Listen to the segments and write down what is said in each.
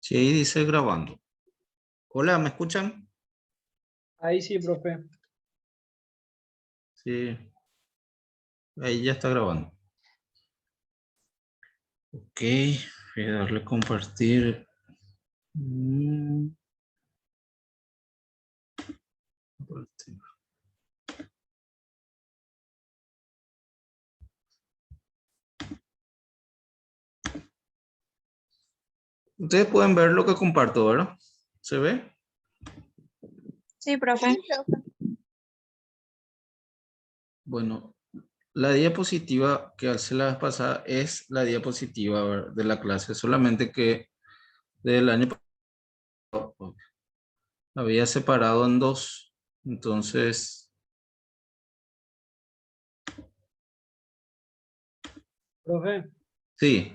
Sí, ahí dice grabando. Hola, ¿me escuchan? Ahí sí, profe. Sí, ahí ya está grabando. Ok, voy a darle compartir. Compartir. Ustedes pueden ver lo que comparto, ¿verdad? ¿Se ve? Sí, profe. Bueno, la diapositiva que alcé la vez pasada es la diapositiva, ¿verdad?, de la clase, solamente que del año pasado había separado en dos. Entonces, Profe, sí,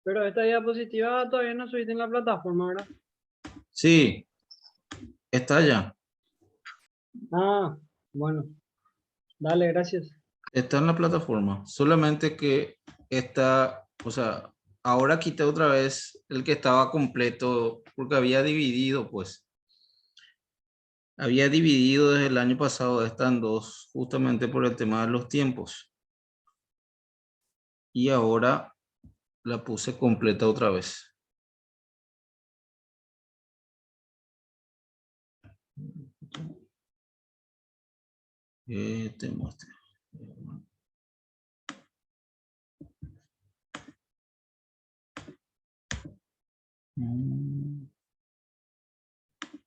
pero esta diapositiva todavía no subiste en la plataforma, ¿verdad? sí, está ya. Ah, bueno. Dale, gracias. Está en la plataforma, solamente que está, o sea, ahora quité otra vez el que estaba completo porque había dividido, pues. Había dividido desde el año pasado, están dos, justamente por el tema de los tiempos. Y ahora la puse completa otra vez. Te muestro.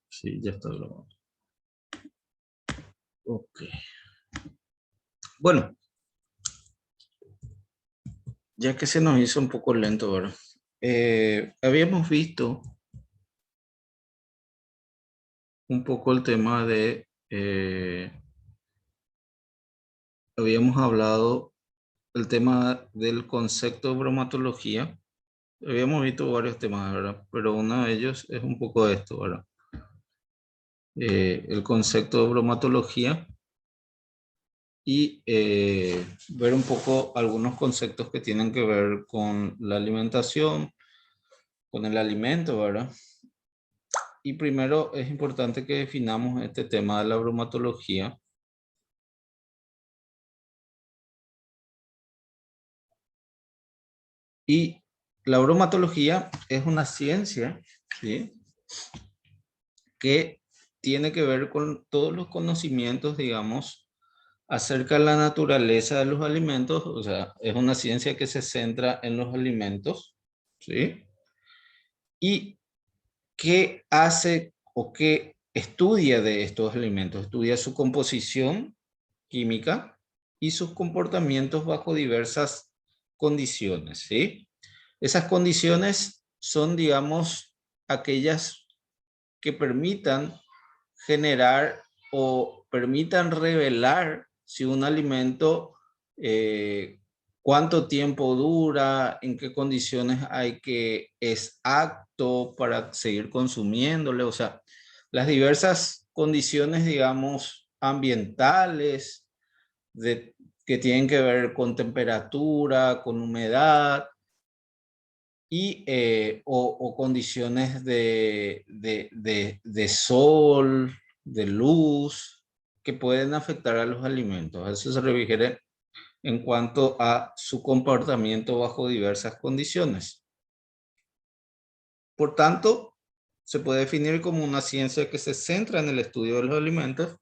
Sí, ya está grabado. Ok. Bueno, ya que se nos hizo un poco lento ahora, habíamos visto un poco el tema de, habíamos hablado el tema del concepto de bromatología. Habíamos visto varios temas, ¿verdad? Pero uno de ellos es un poco de esto, ¿verdad? El concepto de bromatología y ver un poco algunos conceptos que tienen que ver con la alimentación, con el alimento, ¿verdad? Y primero es importante que definamos este tema de la bromatología. Y la bromatología es una ciencia, ¿sí?, que tiene que ver con todos los conocimientos, digamos, acerca de la naturaleza de los alimentos. O sea, es una ciencia que se centra en los alimentos, ¿sí? Y qué hace o qué estudia de estos alimentos. Estudia su composición química y sus comportamientos bajo diversas condiciones, ¿sí? Esas condiciones son, digamos, aquellas que permitan generar o permitan revelar si un alimento, cuánto tiempo dura, en qué condiciones hay que es apto para seguir consumiéndole. O sea, las diversas condiciones, digamos, ambientales, que tienen que ver con temperatura, con humedad, y, o condiciones de sol, de luz, que pueden afectar a los alimentos. A eso se refiere en cuanto a su comportamiento bajo diversas condiciones. Por tanto, se puede definir como una ciencia que se centra en el estudio de los alimentos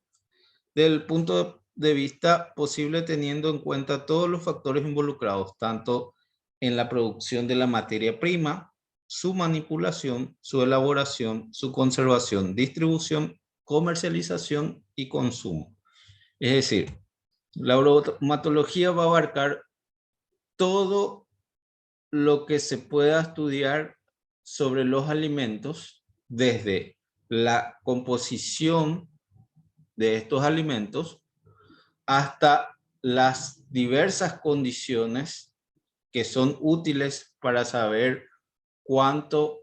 desde el punto de vista posible, teniendo en cuenta todos los factores involucrados, tanto en la producción de la materia prima, su manipulación, su elaboración, su conservación, distribución, comercialización y consumo. Es decir, la bromatología va a abarcar todo lo que se pueda estudiar sobre los alimentos, desde la composición de estos alimentos hasta las diversas condiciones que son útiles para saber cuánto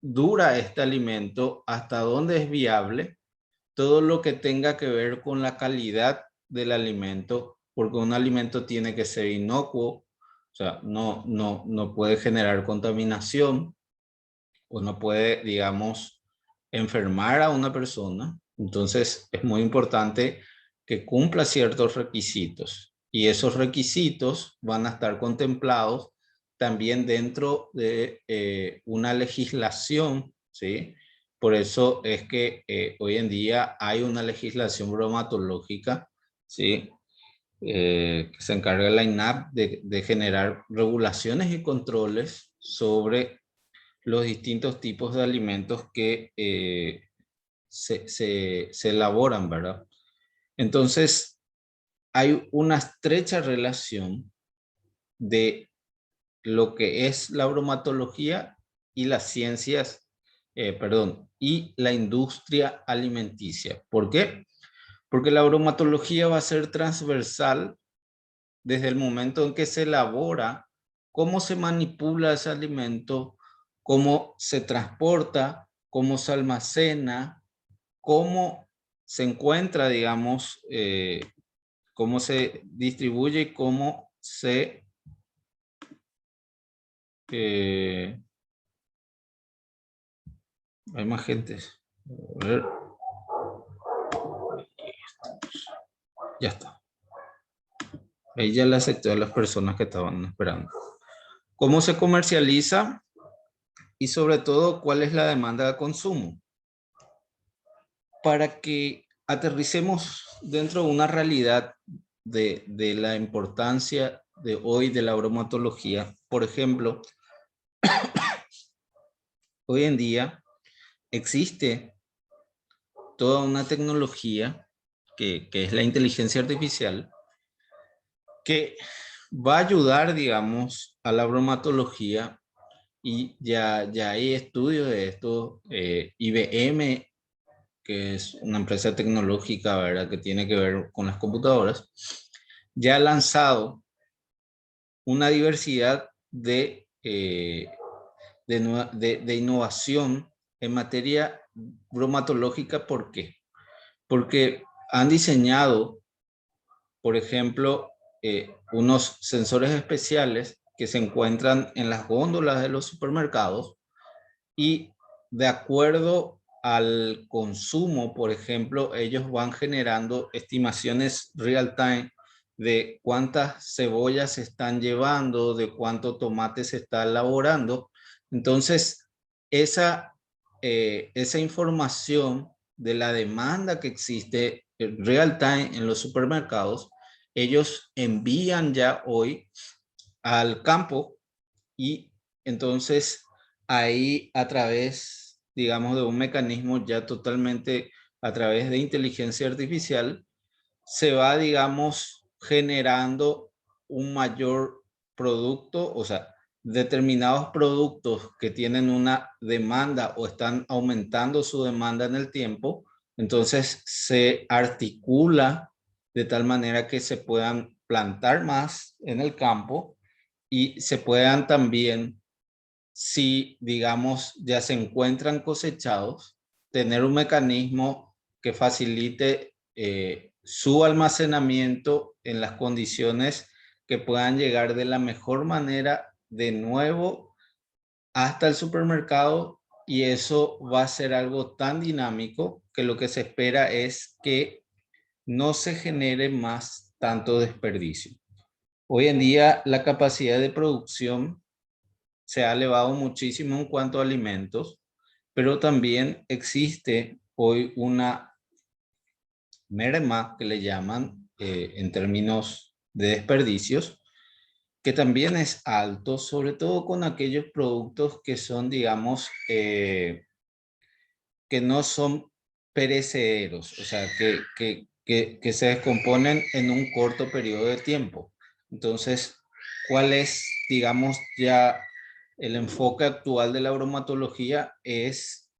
dura este alimento, hasta dónde es viable, todo lo que tenga que ver con la calidad del alimento, porque un alimento tiene que ser inocuo, o sea, no puede generar contaminación, o no puede, digamos, enfermar a una persona. Entonces es muy importante que cumpla ciertos requisitos, y esos requisitos van a estar contemplados también dentro de una legislación, ¿sí? Por eso es que hoy en día hay una legislación bromatológica, ¿sí? Que se encarga la INAP de generar regulaciones y controles sobre los distintos tipos de alimentos que se elaboran, ¿verdad? Entonces, hay una estrecha relación de lo que es la bromatología y las ciencias, y la industria alimenticia. ¿Por qué? Porque la bromatología va a ser transversal desde el momento en que se elabora, cómo se manipula ese alimento, cómo se transporta, cómo se almacena, cómo se encuentra, digamos, cómo se distribuye y cómo se... hay más gente. A ver. Ya está. Ahí ya le acepté a las personas que estaban esperando. ¿Cómo se comercializa? Y sobre todo, ¿cuál es la demanda de consumo? Para que aterricemos dentro de una realidad de la importancia de hoy de la bromatología. Por ejemplo, hoy en día existe toda una tecnología que es la inteligencia artificial, que va a ayudar, digamos, a la bromatología, y ya hay estudios de esto. IBM, que es una empresa tecnológica, ¿verdad?, que tiene que ver con las computadoras, ya ha lanzado una diversidad de innovación en materia bromatológica. ¿Por qué? Porque han diseñado, por ejemplo, unos sensores especiales que se encuentran en las góndolas de los supermercados, y de acuerdo al consumo, por ejemplo, ellos van generando estimaciones real time de cuántas cebollas se están llevando, de cuánto tomate se está elaborando. Entonces, esa información de la demanda que existe real time en los supermercados, ellos envían ya hoy al campo, y entonces ahí, a través, digamos, de un mecanismo ya totalmente a través de inteligencia artificial, se va, digamos, generando un mayor producto, o sea, determinados productos que tienen una demanda o están aumentando su demanda en el tiempo. Entonces se articula de tal manera que se puedan plantar más en el campo, y se puedan también, si digamos ya se encuentran cosechados, tener un mecanismo que facilite su almacenamiento en las condiciones que puedan llegar de la mejor manera de nuevo hasta el supermercado. Y eso va a ser algo tan dinámico que lo que se espera es que no se genere más tanto desperdicio. Hoy en día la capacidad de producción se ha elevado muchísimo en cuanto a alimentos, pero también existe hoy una merma que le llaman, en términos de desperdicios, que también es alto, sobre todo con aquellos productos que son, digamos, que no son perecederos, o sea, que se descomponen en un corto periodo de tiempo. Entonces, ¿cuál es, digamos, ya el enfoque actual de la bromatología? Es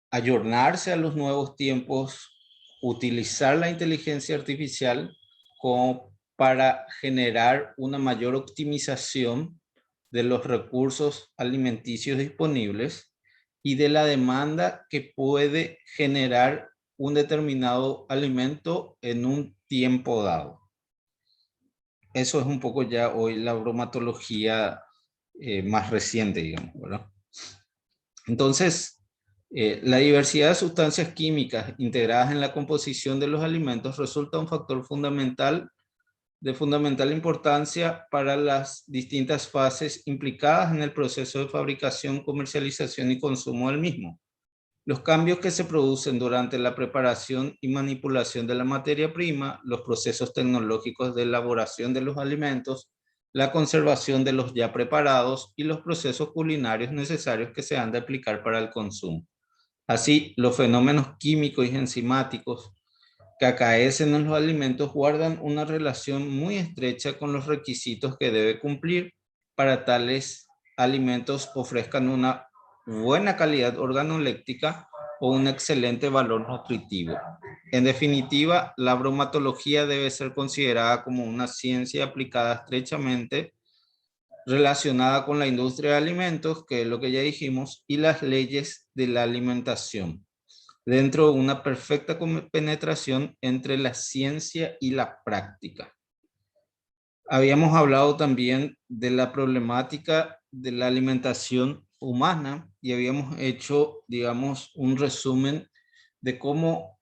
ayornarse a los nuevos tiempos, utilizar la inteligencia artificial como para generar una mayor optimización de los recursos alimenticios disponibles y de la demanda que puede generar un determinado alimento en un tiempo dado. Eso es un poco ya hoy la bromatología más reciente, digamos, ¿verdad? Entonces, la diversidad de sustancias químicas integradas en la composición de los alimentos resulta un factor fundamental de fundamental importancia para las distintas fases implicadas en el proceso de fabricación, comercialización y consumo del mismo. Los cambios que se producen durante la preparación y manipulación de la materia prima, los procesos tecnológicos de elaboración de los alimentos, la conservación de los ya preparados y los procesos culinarios necesarios que se han de aplicar para el consumo. Así, los fenómenos químicos y enzimáticos que acaecen en los alimentos guardan una relación muy estrecha con los requisitos que debe cumplir para tales alimentos ofrezcan una buena calidad organoléptica o un excelente valor nutritivo. En definitiva, la bromatología debe ser considerada como una ciencia aplicada estrechamente relacionada con la industria de alimentos, que es lo que ya dijimos, y las leyes de la alimentación, dentro de una perfecta penetración entre la ciencia y la práctica. Habíamos hablado también de la problemática de la alimentación humana y habíamos hecho, digamos, un resumen de cómo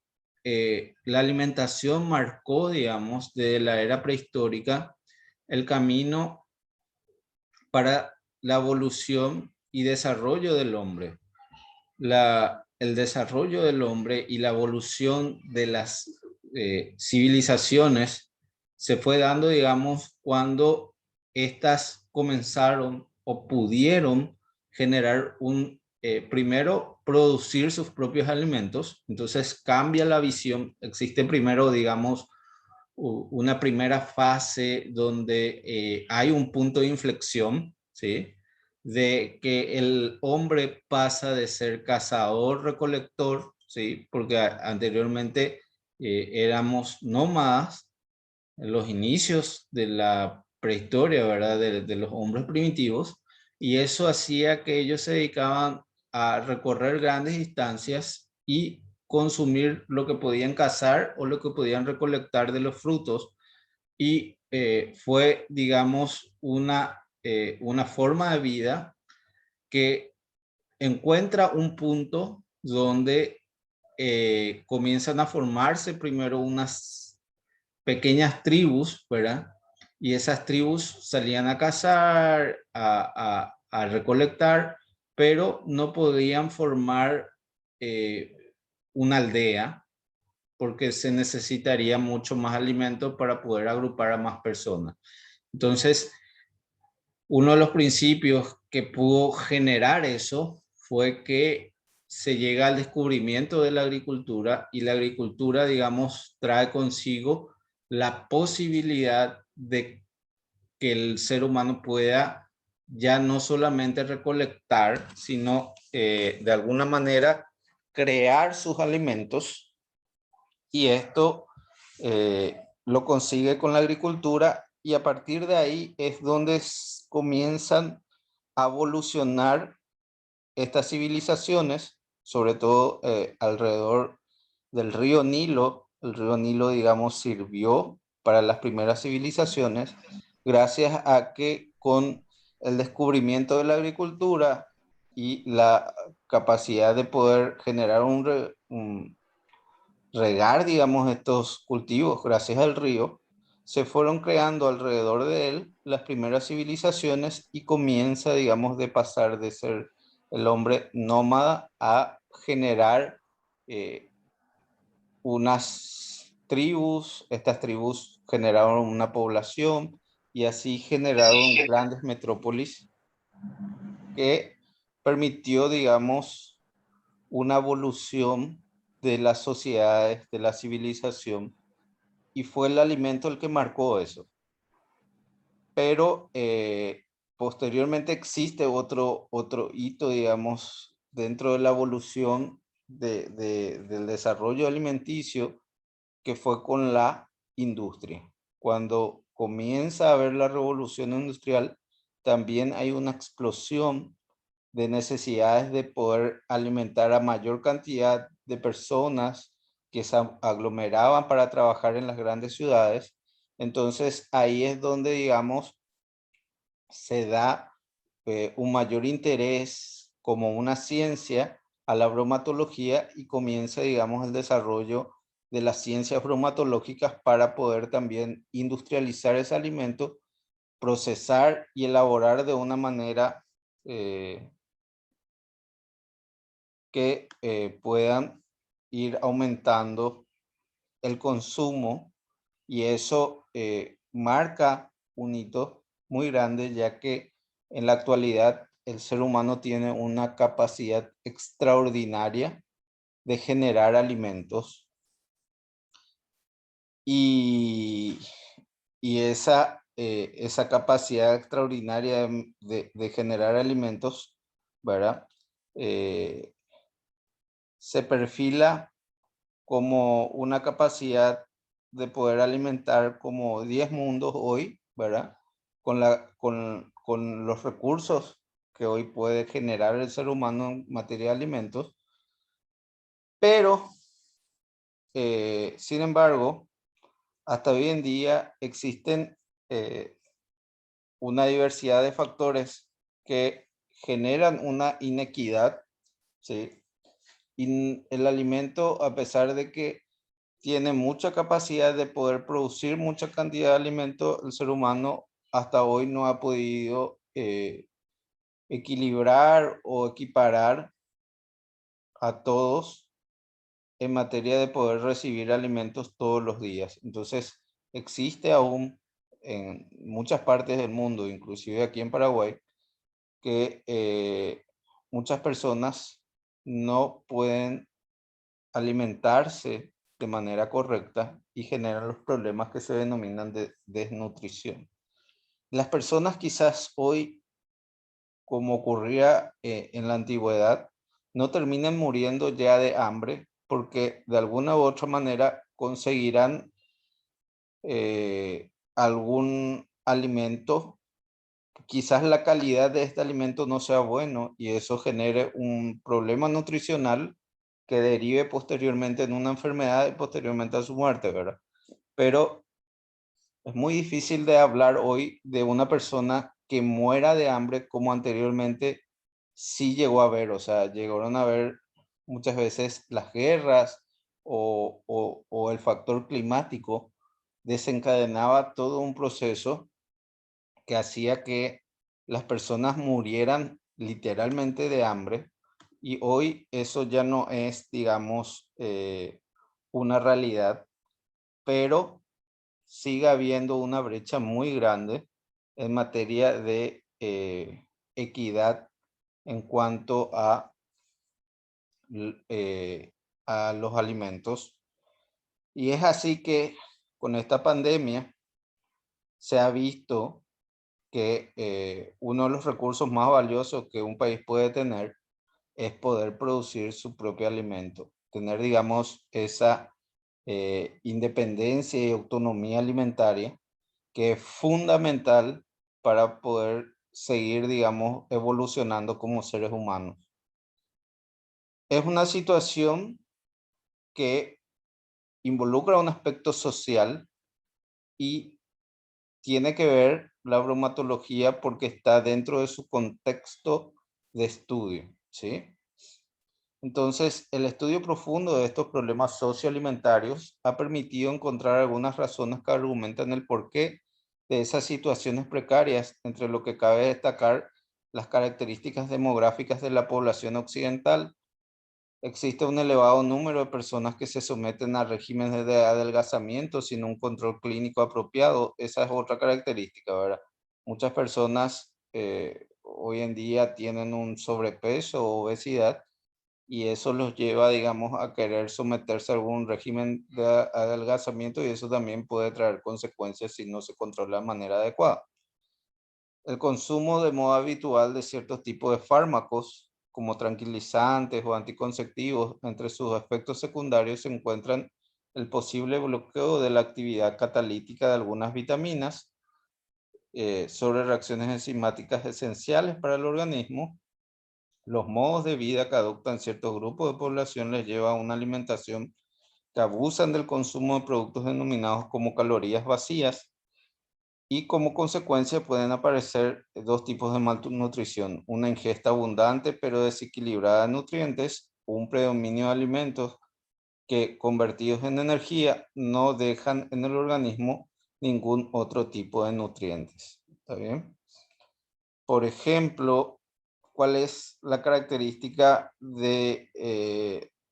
la alimentación marcó, digamos, desde la era prehistórica el camino para la evolución y desarrollo del hombre. El desarrollo del hombre y la evolución de las civilizaciones se fue dando, digamos, cuando estas comenzaron o pudieron generar primero producir sus propios alimentos. Entonces cambia la visión. Existe primero, digamos, una primera fase donde hay un punto de inflexión, ¿sí? De que el hombre pasa de ser cazador-recolector, ¿sí? Porque anteriormente éramos nómadas en los inicios de la prehistoria, ¿verdad? De los hombres primitivos, y eso hacía que ellos se dedicaban a recorrer grandes distancias y consumir lo que podían cazar o lo que podían recolectar de los frutos, y fue, digamos, una forma de vida que encuentra un punto donde comienzan a formarse primero unas pequeñas tribus, ¿verdad? Y esas tribus salían a cazar, a recolectar, pero no podían formar una aldea porque se necesitaría mucho más alimento para poder agrupar a más personas. Entonces, uno de los principios que pudo generar eso fue que se llega al descubrimiento de la agricultura, y la agricultura, digamos, trae consigo la posibilidad de que el ser humano pueda ya no solamente recolectar, sino de alguna manera crear sus alimentos, y esto lo consigue con la agricultura, y a partir de ahí es donde comienzan a evolucionar estas civilizaciones, sobre todo alrededor del río Nilo. El río Nilo, digamos, sirvió para las primeras civilizaciones gracias a que con el descubrimiento de la agricultura y la capacidad de poder generar regar, digamos, estos cultivos gracias al río, se fueron creando alrededor de él las primeras civilizaciones, y comienza, digamos, de pasar de ser el hombre nómada a generar unas tribus. Estas tribus generaron una población y así generaron grandes metrópolis que permitió, digamos, una evolución de las sociedades, de la civilización, y fue el alimento el que marcó eso. Pero posteriormente existe otro hito, digamos, dentro de la evolución del desarrollo alimenticio, que fue con la industria. Cuando comienza a haber la revolución industrial, también hay una explosión de necesidades de poder alimentar a mayor cantidad de personas que se aglomeraban para trabajar en las grandes ciudades. Entonces ahí es donde, digamos, se da un mayor interés como una ciencia a la bromatología y comienza, digamos, el desarrollo de las ciencias bromatológicas para poder también industrializar ese alimento, procesar y elaborar de una manera que puedan ir aumentando el consumo, y eso marca un hito muy grande, ya que en la actualidad el ser humano tiene una capacidad extraordinaria de generar alimentos, y esa capacidad extraordinaria de generar alimentos, ¿verdad? Se perfila como una capacidad de poder alimentar como 10 mundos hoy, ¿verdad? Con los recursos que hoy puede generar el ser humano en materia de alimentos. Pero, sin embargo, hasta hoy en día existen una diversidad de factores que generan una inequidad, ¿sí? Y el alimento, a pesar de que tiene mucha capacidad de poder producir mucha cantidad de alimento, el ser humano hasta hoy no ha podido equilibrar o equiparar a todos en materia de poder recibir alimentos todos los días. Entonces, existe aún en muchas partes del mundo, inclusive aquí en Paraguay, que muchas personas no pueden alimentarse de manera correcta y generan los problemas que se denominan de desnutrición. Las personas quizás hoy, como ocurría en la antigüedad, no terminen muriendo ya de hambre porque de alguna u otra manera conseguirán algún alimento. Quizás la calidad de este alimento no sea bueno y eso genere un problema nutricional que derive posteriormente en una enfermedad y posteriormente a su muerte, ¿verdad? Pero es muy difícil de hablar hoy de una persona que muera de hambre como anteriormente sí llegó a haber. O sea, llegaron a haber muchas veces las guerras o el factor climático desencadenaba todo un proceso que hacía que las personas murieran literalmente de hambre, y hoy eso ya no es, digamos, una realidad, pero sigue habiendo una brecha muy grande en materia de equidad en cuanto a los alimentos. Y es así que con esta pandemia se ha visto que uno de los recursos más valiosos que un país puede tener es poder producir su propio alimento, tener, digamos, esa independencia y autonomía alimentaria que es fundamental para poder seguir, digamos, evolucionando como seres humanos. Es una situación que involucra un aspecto social y tiene que ver la bromatología porque está dentro de su contexto de estudio, ¿sí? Entonces, el estudio profundo de estos problemas socioalimentarios ha permitido encontrar algunas razones que argumentan el porqué de esas situaciones precarias, entre lo que cabe destacar las características demográficas de la población occidental. Existe un elevado número de personas que se someten a regímenes de adelgazamiento sin un control clínico apropiado. Esa es otra característica, ¿verdad? Muchas personas hoy en día tienen un sobrepeso o obesidad y eso los lleva, digamos, a querer someterse a algún régimen de adelgazamiento, y eso también puede traer consecuencias si no se controla de manera adecuada. El consumo de modo habitual de ciertos tipos de fármacos, como tranquilizantes o anticonceptivos, entre sus efectos secundarios se encuentran el posible bloqueo de la actividad catalítica de algunas vitaminas, sobre reacciones enzimáticas esenciales para el organismo. Los modos de vida que adoptan ciertos grupos de población les lleva a una alimentación que abusan del consumo de productos denominados como calorías vacías, y como consecuencia pueden aparecer dos tipos de malnutrición: una ingesta abundante pero desequilibrada de nutrientes, un predominio de alimentos que convertidos en energía no dejan en el organismo ningún otro tipo de nutrientes. ¿Está bien? Por ejemplo, ¿cuál es la característica de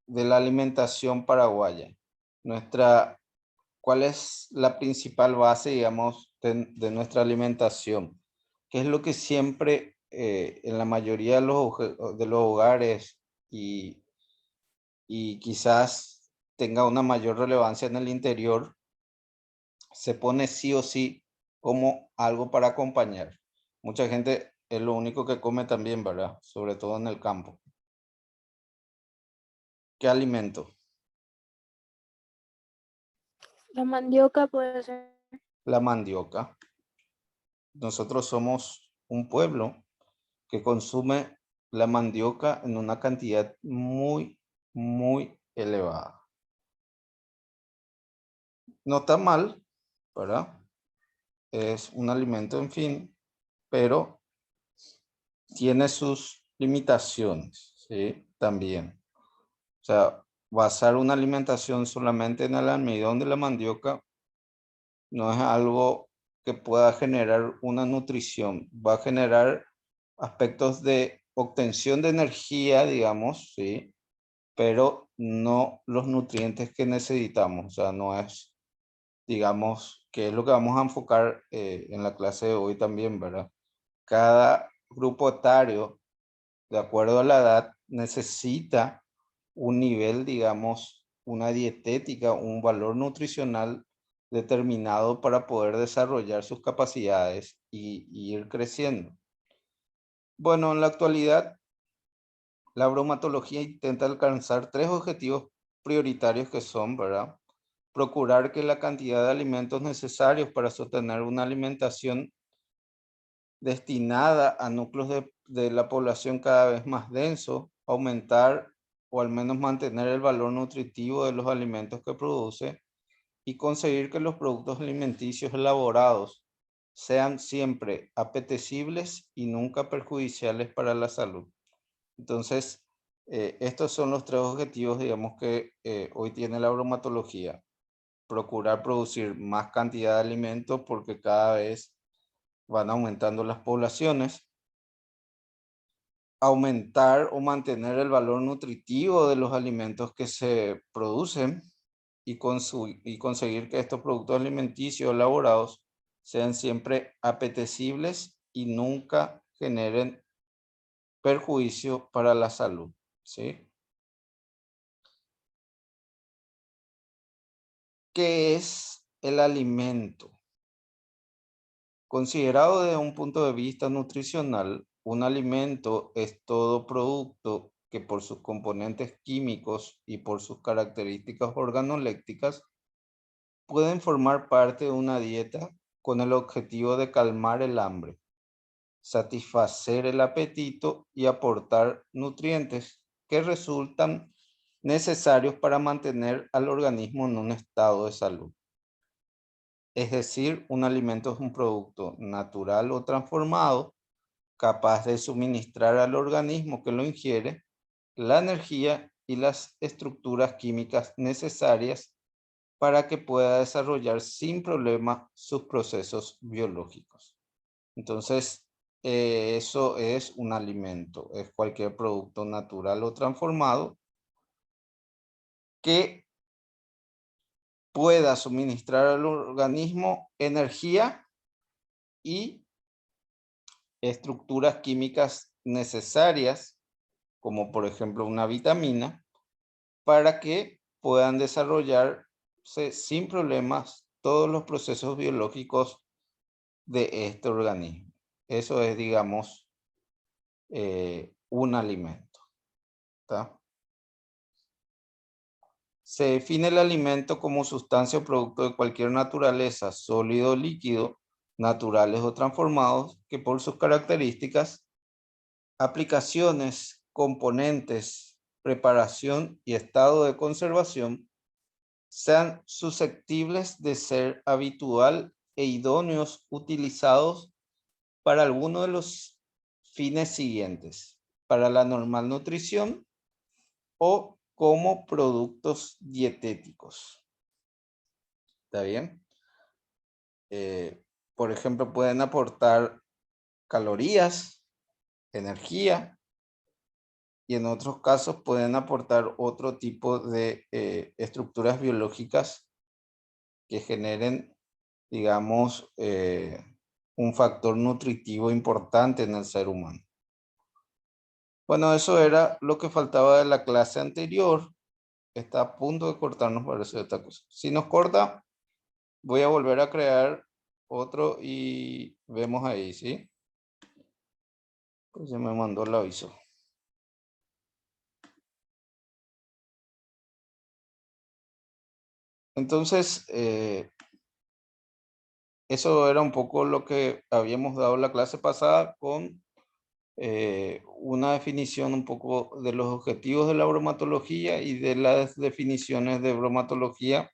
la alimentación paraguaya? ¿Cuál es la principal base, digamos, de nuestra alimentación? ¿Qué es lo que siempre en la mayoría de los hogares y quizás tenga una mayor relevancia en el interior, se pone sí o sí como algo para acompañar? Mucha gente es lo único que come también, ¿verdad? Sobre todo en el campo. ¿Qué alimento? La mandioca puede ser. La mandioca. Nosotros somos un pueblo que consume la mandioca en una cantidad muy, muy elevada. No está mal, ¿verdad? Es un alimento, en fin, pero tiene sus limitaciones, ¿sí? También. O sea, basar una alimentación solamente en el almidón de la mandioca no es algo que pueda generar una nutrición. Va a generar aspectos de obtención de energía, digamos, ¿sí? Pero no los nutrientes que necesitamos. O sea, no es, digamos, que es lo que vamos a enfocar en la clase de hoy también, ¿verdad? Cada grupo etario, de acuerdo a la edad, necesita un nivel, digamos, una dietética, un valor nutricional determinado para poder desarrollar sus capacidades y ir creciendo. Bueno, en la actualidad, la bromatología intenta alcanzar tres objetivos prioritarios que son, ¿verdad? Procurar que la cantidad de alimentos necesarios para sostener una alimentación destinada a núcleos de la población cada vez más denso, aumentar o al menos mantener el valor nutritivo de los alimentos que produce y conseguir que los productos alimenticios elaborados sean siempre apetecibles y nunca perjudiciales para la salud. Entonces, estos son los tres objetivos, digamos, que hoy tiene la bromatología. Procurar producir más cantidad de alimentos porque cada vez van aumentando las poblaciones. Aumentar o mantener el valor nutritivo de los alimentos que se producen y conseguir que estos productos alimenticios elaborados sean siempre apetecibles y nunca generen perjuicio para la salud, ¿sí? ¿Qué es el alimento? Considerado desde un punto de vista nutricional, un alimento es todo producto que por sus componentes químicos y por sus características organolépticas pueden formar parte de una dieta con el objetivo de calmar el hambre, satisfacer el apetito y aportar nutrientes que resultan necesarios para mantener al organismo en un estado de salud. Es decir, un alimento es un producto natural o transformado capaz de suministrar al organismo que lo ingiere la energía y las estructuras químicas necesarias para que pueda desarrollar sin problema sus procesos biológicos. Entonces, eso es un alimento, es cualquier producto natural o transformado que pueda suministrar al organismo energía y estructuras químicas necesarias, como por ejemplo una vitamina, para que puedan desarrollarse sin problemas todos los procesos biológicos de este organismo. Eso es, digamos, un alimento, ¿tá? Se define el alimento como sustancia o producto de cualquier naturaleza, sólido o líquido, naturales o transformados, que por sus características, aplicaciones, componentes, preparación y estado de conservación sean susceptibles de ser habitual e idóneos utilizados para alguno de los fines siguientes: para la normal nutrición o como productos dietéticos. ¿Está bien? Por ejemplo, pueden aportar calorías, energía, y en otros casos pueden aportar otro tipo de estructuras biológicas que generen, digamos, un factor nutritivo importante en el ser humano. Bueno, eso era lo que faltaba de la clase anterior. Está a punto de cortarnos para hacer esta cosa. Si nos corta, voy a volver a crear otro y vemos ahí, ¿sí? Pues ya me mandó el aviso. Entonces, eso era un poco lo que habíamos dado la clase pasada con una definición un poco de los objetivos de la bromatología y de las definiciones de bromatología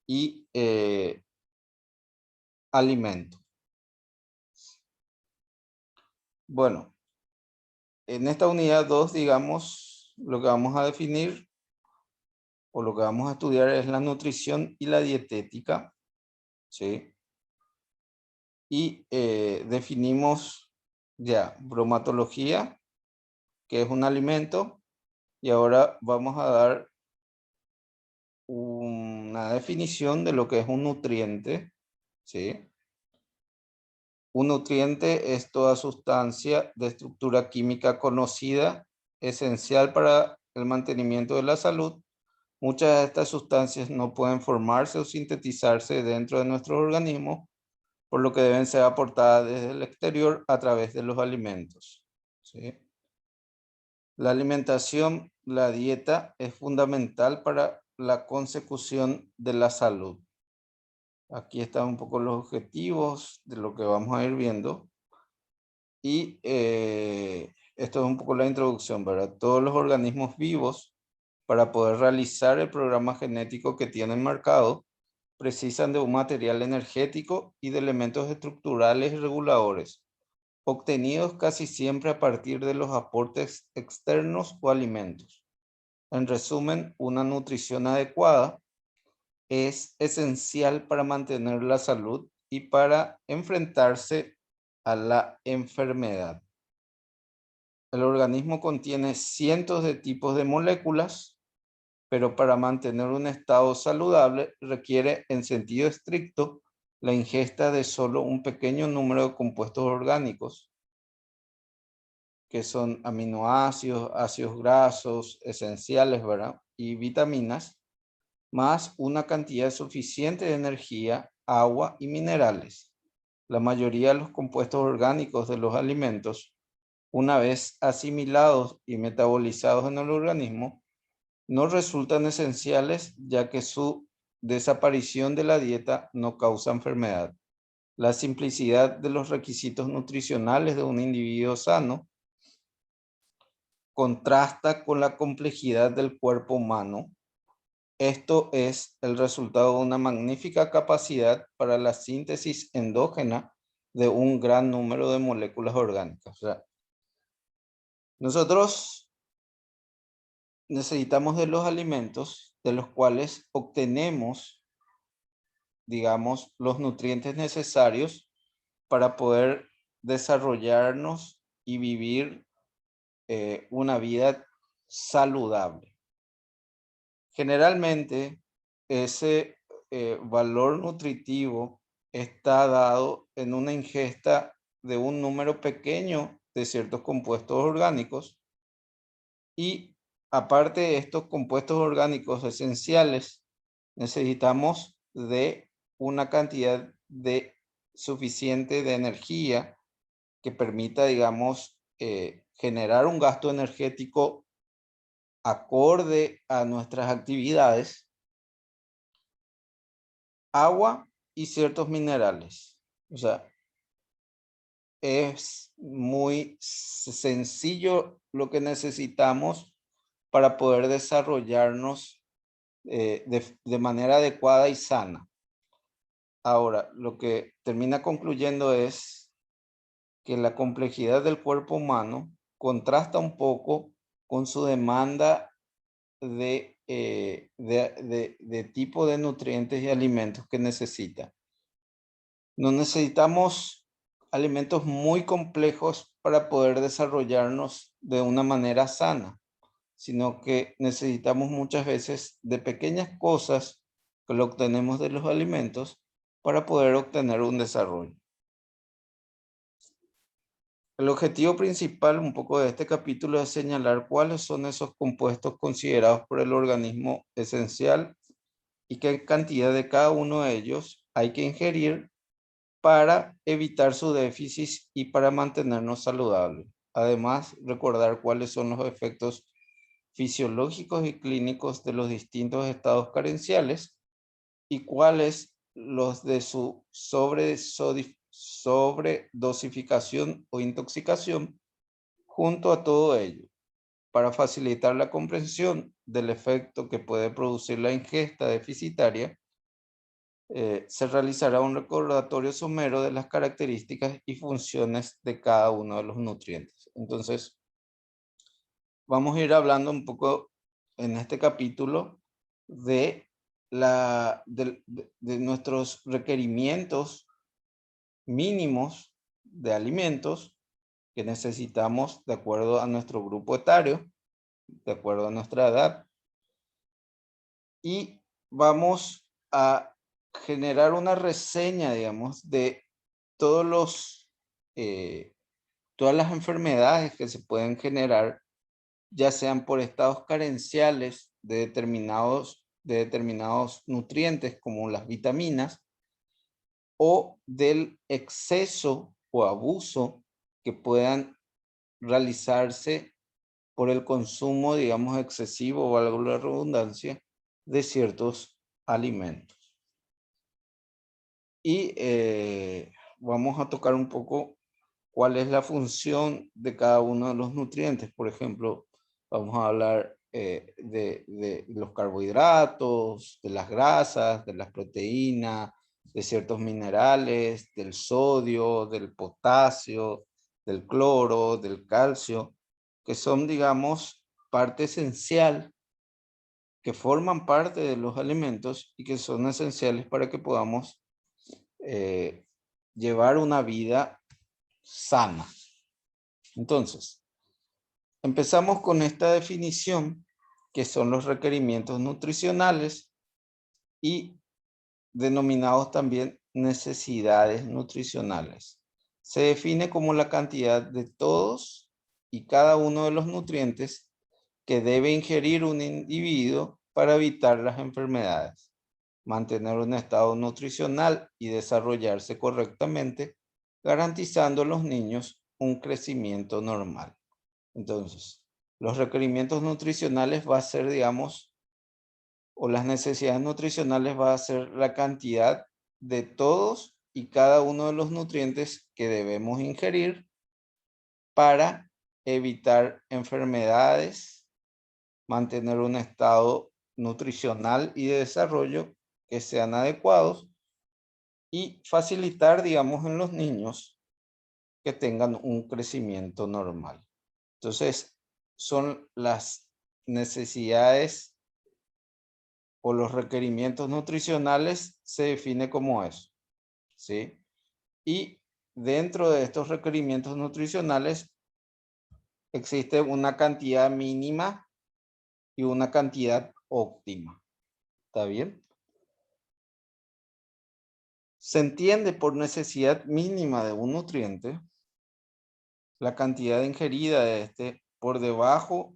y alimento. Bueno, en esta unidad 2, digamos, lo que vamos a definir o lo que vamos a estudiar es la nutrición y la dietética, ¿sí? Y definimos ya bromatología, que es un alimento, y ahora vamos a dar una definición de lo que es un nutriente, ¿sí? Un nutriente es toda sustancia de estructura química conocida, esencial para el mantenimiento de la salud. Muchas de estas sustancias no pueden formarse o sintetizarse dentro de nuestro organismo, por lo que deben ser aportadas desde el exterior a través de los alimentos, ¿sí? La alimentación, la dieta, es fundamental para la consecución de la salud. Aquí están un poco los objetivos de lo que vamos a ir viendo. Y esto es un poco la introducción, ¿verdad? Todos los organismos vivos, para poder realizar el programa genético que tienen marcado, precisan de un material energético y de elementos estructurales y reguladores, obtenidos casi siempre a partir de los aportes externos o alimentos. En resumen, una nutrición adecuada es esencial para mantener la salud y para enfrentarse a la enfermedad. El organismo contiene cientos de tipos de moléculas, pero para mantener un estado saludable requiere, en sentido estricto, la ingesta de solo un pequeño número de compuestos orgánicos, que son aminoácidos, ácidos grasos esenciales, ¿verdad? Y vitaminas, más una cantidad suficiente de energía, agua y minerales. La mayoría de los compuestos orgánicos de los alimentos, una vez asimilados y metabolizados en el organismo, no resultan esenciales, ya que su desaparición de la dieta no causa enfermedad. La simplicidad de los requisitos nutricionales de un individuo sano contrasta con la complejidad del cuerpo humano. Esto es el resultado de una magnífica capacidad para la síntesis endógena de un gran número de moléculas orgánicas. O sea, nosotros necesitamos de los alimentos de los cuales obtenemos, digamos, los nutrientes necesarios para poder desarrollarnos y vivir una vida saludable. Generalmente, ese valor nutritivo está dado en una ingesta de un número pequeño de ciertos compuestos orgánicos, y aparte de estos compuestos orgánicos esenciales, necesitamos de una cantidad suficiente de energía que permita, digamos, generar un gasto energético acorde a nuestras actividades, agua y ciertos minerales. O sea, es muy sencillo lo que necesitamos para poder desarrollarnos de manera adecuada y sana. Ahora, lo que termina concluyendo es que la complejidad del cuerpo humano contrasta un poco con su demanda de tipo de nutrientes y alimentos que necesita. No necesitamos alimentos muy complejos para poder desarrollarnos de una manera sana, sino que necesitamos muchas veces de pequeñas cosas que lo obtenemos de los alimentos para poder obtener un desarrollo. El objetivo principal un poco de este capítulo es señalar cuáles son esos compuestos considerados por el organismo esencial y qué cantidad de cada uno de ellos hay que ingerir para evitar su déficit y para mantenernos saludables. Además, recordar cuáles son los efectos fisiológicos y clínicos de los distintos estados carenciales y cuáles los de su sobredosificación o intoxicación junto a todo ello, para facilitar la comprensión del efecto que puede producir la ingesta deficitaria. Se realizará un recordatorio somero de las características y funciones de cada uno de los nutrientes. Entonces, vamos a ir hablando un poco en este capítulo de nuestros requerimientos mínimos de alimentos que necesitamos de acuerdo a nuestro grupo etario, de acuerdo a nuestra edad. Y vamos a generar una reseña, digamos, de todas las enfermedades que se pueden generar, ya sean por estados carenciales de determinados nutrientes como las vitaminas, o del exceso o abuso que puedan realizarse por el consumo, digamos, excesivo, o valga la redundancia, de ciertos alimentos. Y vamos a tocar un poco cuál es la función de cada uno de los nutrientes. Por ejemplo, vamos a hablar de los carbohidratos, de las grasas, de las proteínas, de ciertos minerales, del sodio, del potasio, del cloro, del calcio, que son, digamos, parte esencial, que forman parte de los alimentos y que son esenciales para que podamos llevar una vida sana. Entonces, empezamos con esta definición, que son los requerimientos nutricionales y denominados también necesidades nutricionales. Se define como la cantidad de todos y cada uno de los nutrientes que debe ingerir un individuo para evitar las enfermedades, mantener un estado nutricional y desarrollarse correctamente, garantizando a los niños un crecimiento normal. Entonces, los requerimientos nutricionales va a ser, digamos, o las necesidades nutricionales va a ser la cantidad de todos y cada uno de los nutrientes que debemos ingerir para evitar enfermedades, mantener un estado nutricional y de desarrollo que sean adecuados y facilitar, digamos, en los niños que tengan un crecimiento normal. Entonces, son las necesidades o los requerimientos nutricionales, se define como eso, ¿sí? Y dentro de estos requerimientos nutricionales existe una cantidad mínima y una cantidad óptima. ¿Está bien? Se entiende por necesidad mínima de un nutriente la cantidad ingerida de este por debajo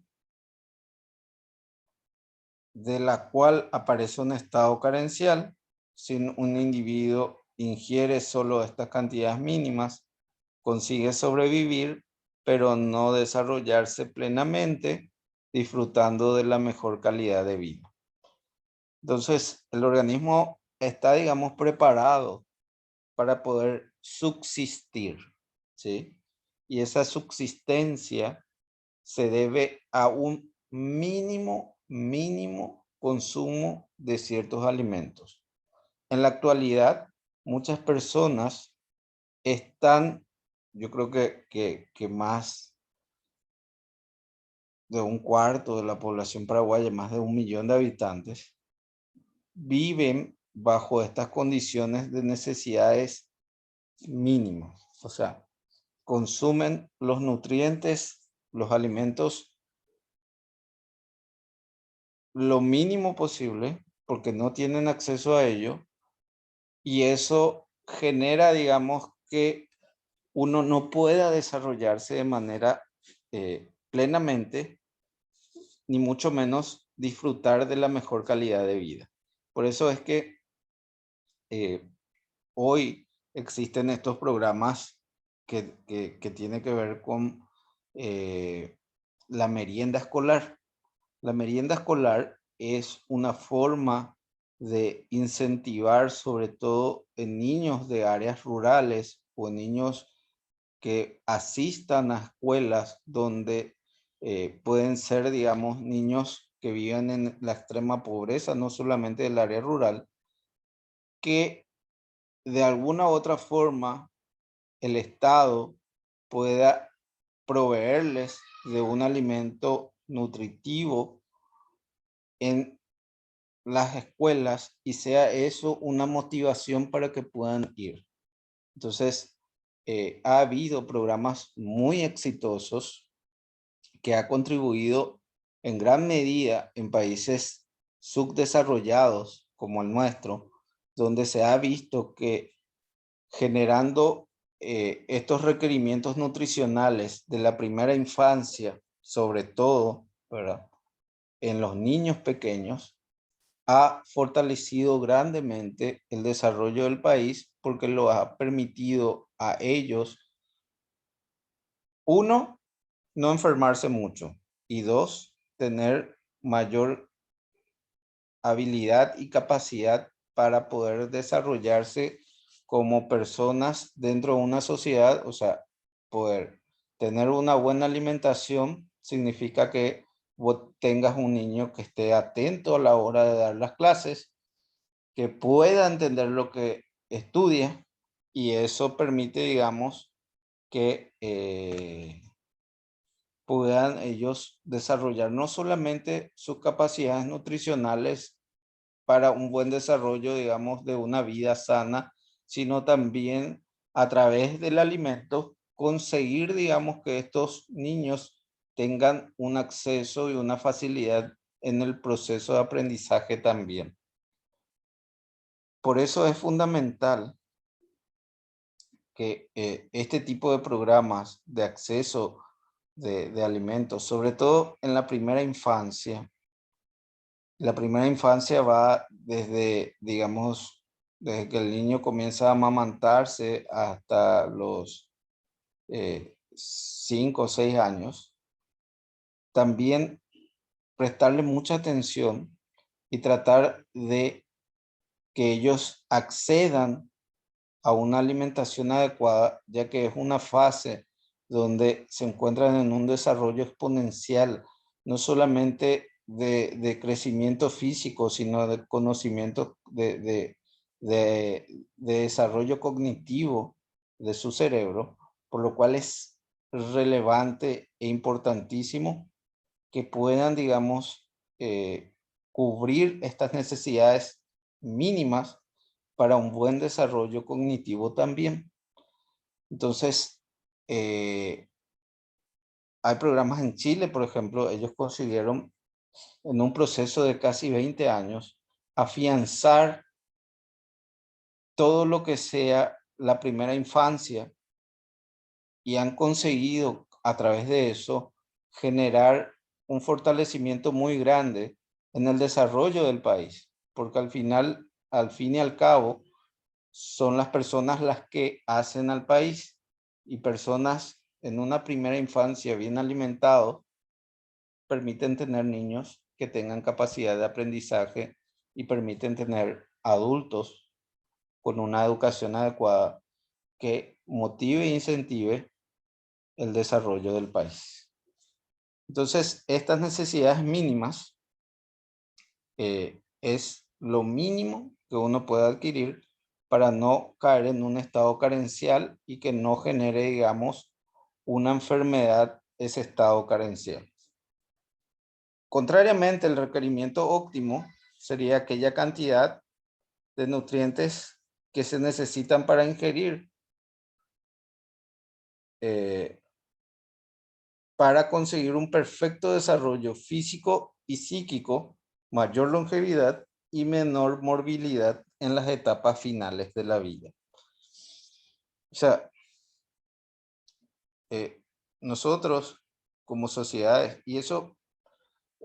de la cual aparece un estado carencial. Si un individuo ingiere solo estas cantidades mínimas, consigue sobrevivir, pero no desarrollarse plenamente, disfrutando de la mejor calidad de vida. Entonces, el organismo está, digamos, preparado para poder subsistir, ¿sí? Y esa subsistencia se debe a un mínimo consumo de ciertos alimentos. En la actualidad, muchas personas están, yo creo que más de un cuarto de la población paraguaya, más de 1 millón de habitantes, viven bajo estas condiciones de necesidades mínimas. O sea, consumen los nutrientes, los alimentos, lo mínimo posible, porque no tienen acceso a ello, y eso genera, digamos, que uno no pueda desarrollarse de manera plenamente, ni mucho menos disfrutar de la mejor calidad de vida. Por eso es que hoy existen estos programas que tienen que ver con la merienda escolar. La merienda escolar es una forma de incentivar, sobre todo en niños de áreas rurales o en niños que asistan a escuelas donde pueden ser, digamos, niños que viven en la extrema pobreza, no solamente del área rural, que de alguna u otra forma el Estado pueda proveerles de un alimento nutritivo en las escuelas y sea eso una motivación para que puedan ir. Entonces, ha habido programas muy exitosos que ha contribuido en gran medida en países subdesarrollados como el nuestro, donde se ha visto que generando estos requerimientos nutricionales de la primera infancia, sobre todo, ¿verdad?, en los niños pequeños, ha fortalecido grandemente el desarrollo del país porque lo ha permitido a ellos, uno, no enfermarse mucho y dos, tener mayor habilidad y capacidad para poder desarrollarse como personas dentro de una sociedad. O sea, poder tener una buena alimentación significa que vos tengas un niño que esté atento a la hora de dar las clases, que pueda entender lo que estudia, y eso permite, digamos, que puedan ellos desarrollar no solamente sus capacidades nutricionales para un buen desarrollo, digamos, de una vida sana, sino también a través del alimento conseguir, digamos, que estos niños tengan un acceso y una facilidad en el proceso de aprendizaje también. Por eso es fundamental que este tipo de programas de acceso de alimentos, sobre todo en la primera infancia. La primera infancia va desde, digamos, desde que el niño comienza a amamantarse hasta los 5 o 6 años. También prestarle mucha atención y tratar de que ellos accedan a una alimentación adecuada, ya que es una fase donde se encuentran en un desarrollo exponencial, no solamente de crecimiento físico, sino de conocimiento, de desarrollo cognitivo de su cerebro, por lo cual es relevante e importantísimo que puedan, digamos, cubrir estas necesidades mínimas para un buen desarrollo cognitivo también. Entonces, hay programas en Chile, por ejemplo, ellos consiguieron en un proceso de casi 20 años afianzar todo lo que sea la primera infancia y han conseguido a través de eso generar un fortalecimiento muy grande en el desarrollo del país, porque al final, al fin y al cabo, son las personas las que hacen al país, y personas en una primera infancia bien alimentados permiten tener niños que tengan capacidad de aprendizaje y permiten tener adultos con una educación adecuada que motive e incentive el desarrollo del país. Entonces, estas necesidades mínimas es lo mínimo que uno puede adquirir para no caer en un estado carencial y que no genere, digamos, una enfermedad ese estado carencial. Contrariamente, el requerimiento óptimo sería aquella cantidad de nutrientes que se necesitan para ingerir para conseguir un perfecto desarrollo físico y psíquico, mayor longevidad y menor morbilidad en las etapas finales de la vida. O sea, nosotros como sociedades, y eso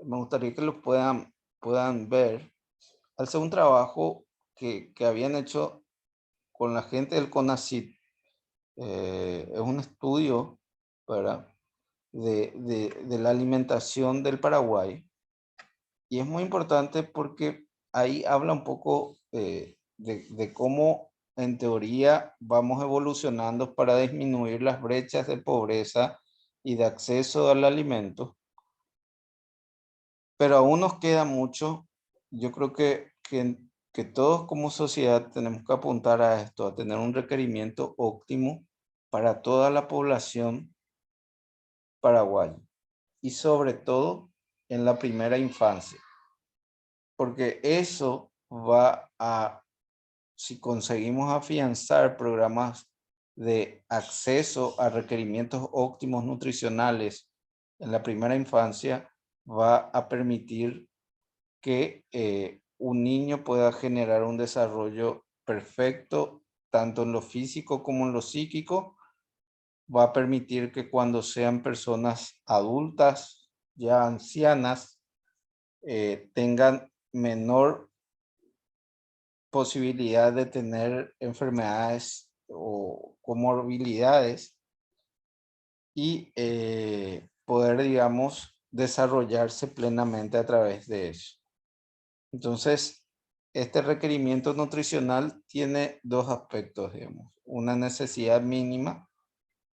me gustaría que lo puedan ver, al ser un trabajo que habían hecho con la gente del CONACYT, es un estudio de la alimentación del Paraguay, y es muy importante porque ahí habla un poco de cómo en teoría vamos evolucionando para disminuir las brechas de pobreza y de acceso al alimento, pero aún nos queda mucho. Yo creo que todos como sociedad tenemos que apuntar a esto, a tener un requerimiento óptimo para toda la población paraguaya y sobre todo en la primera infancia, porque eso va a, si conseguimos afianzar programas de acceso a requerimientos óptimos nutricionales en la primera infancia, va a permitir que un niño pueda generar un desarrollo perfecto, tanto en lo físico como en lo psíquico. Va a permitir que cuando sean personas adultas, ya ancianas, tengan menor posibilidad de tener enfermedades o comorbilidades y poder, digamos, desarrollarse plenamente a través de eso. Entonces, este requerimiento nutricional tiene dos aspectos, digamos. Una necesidad mínima,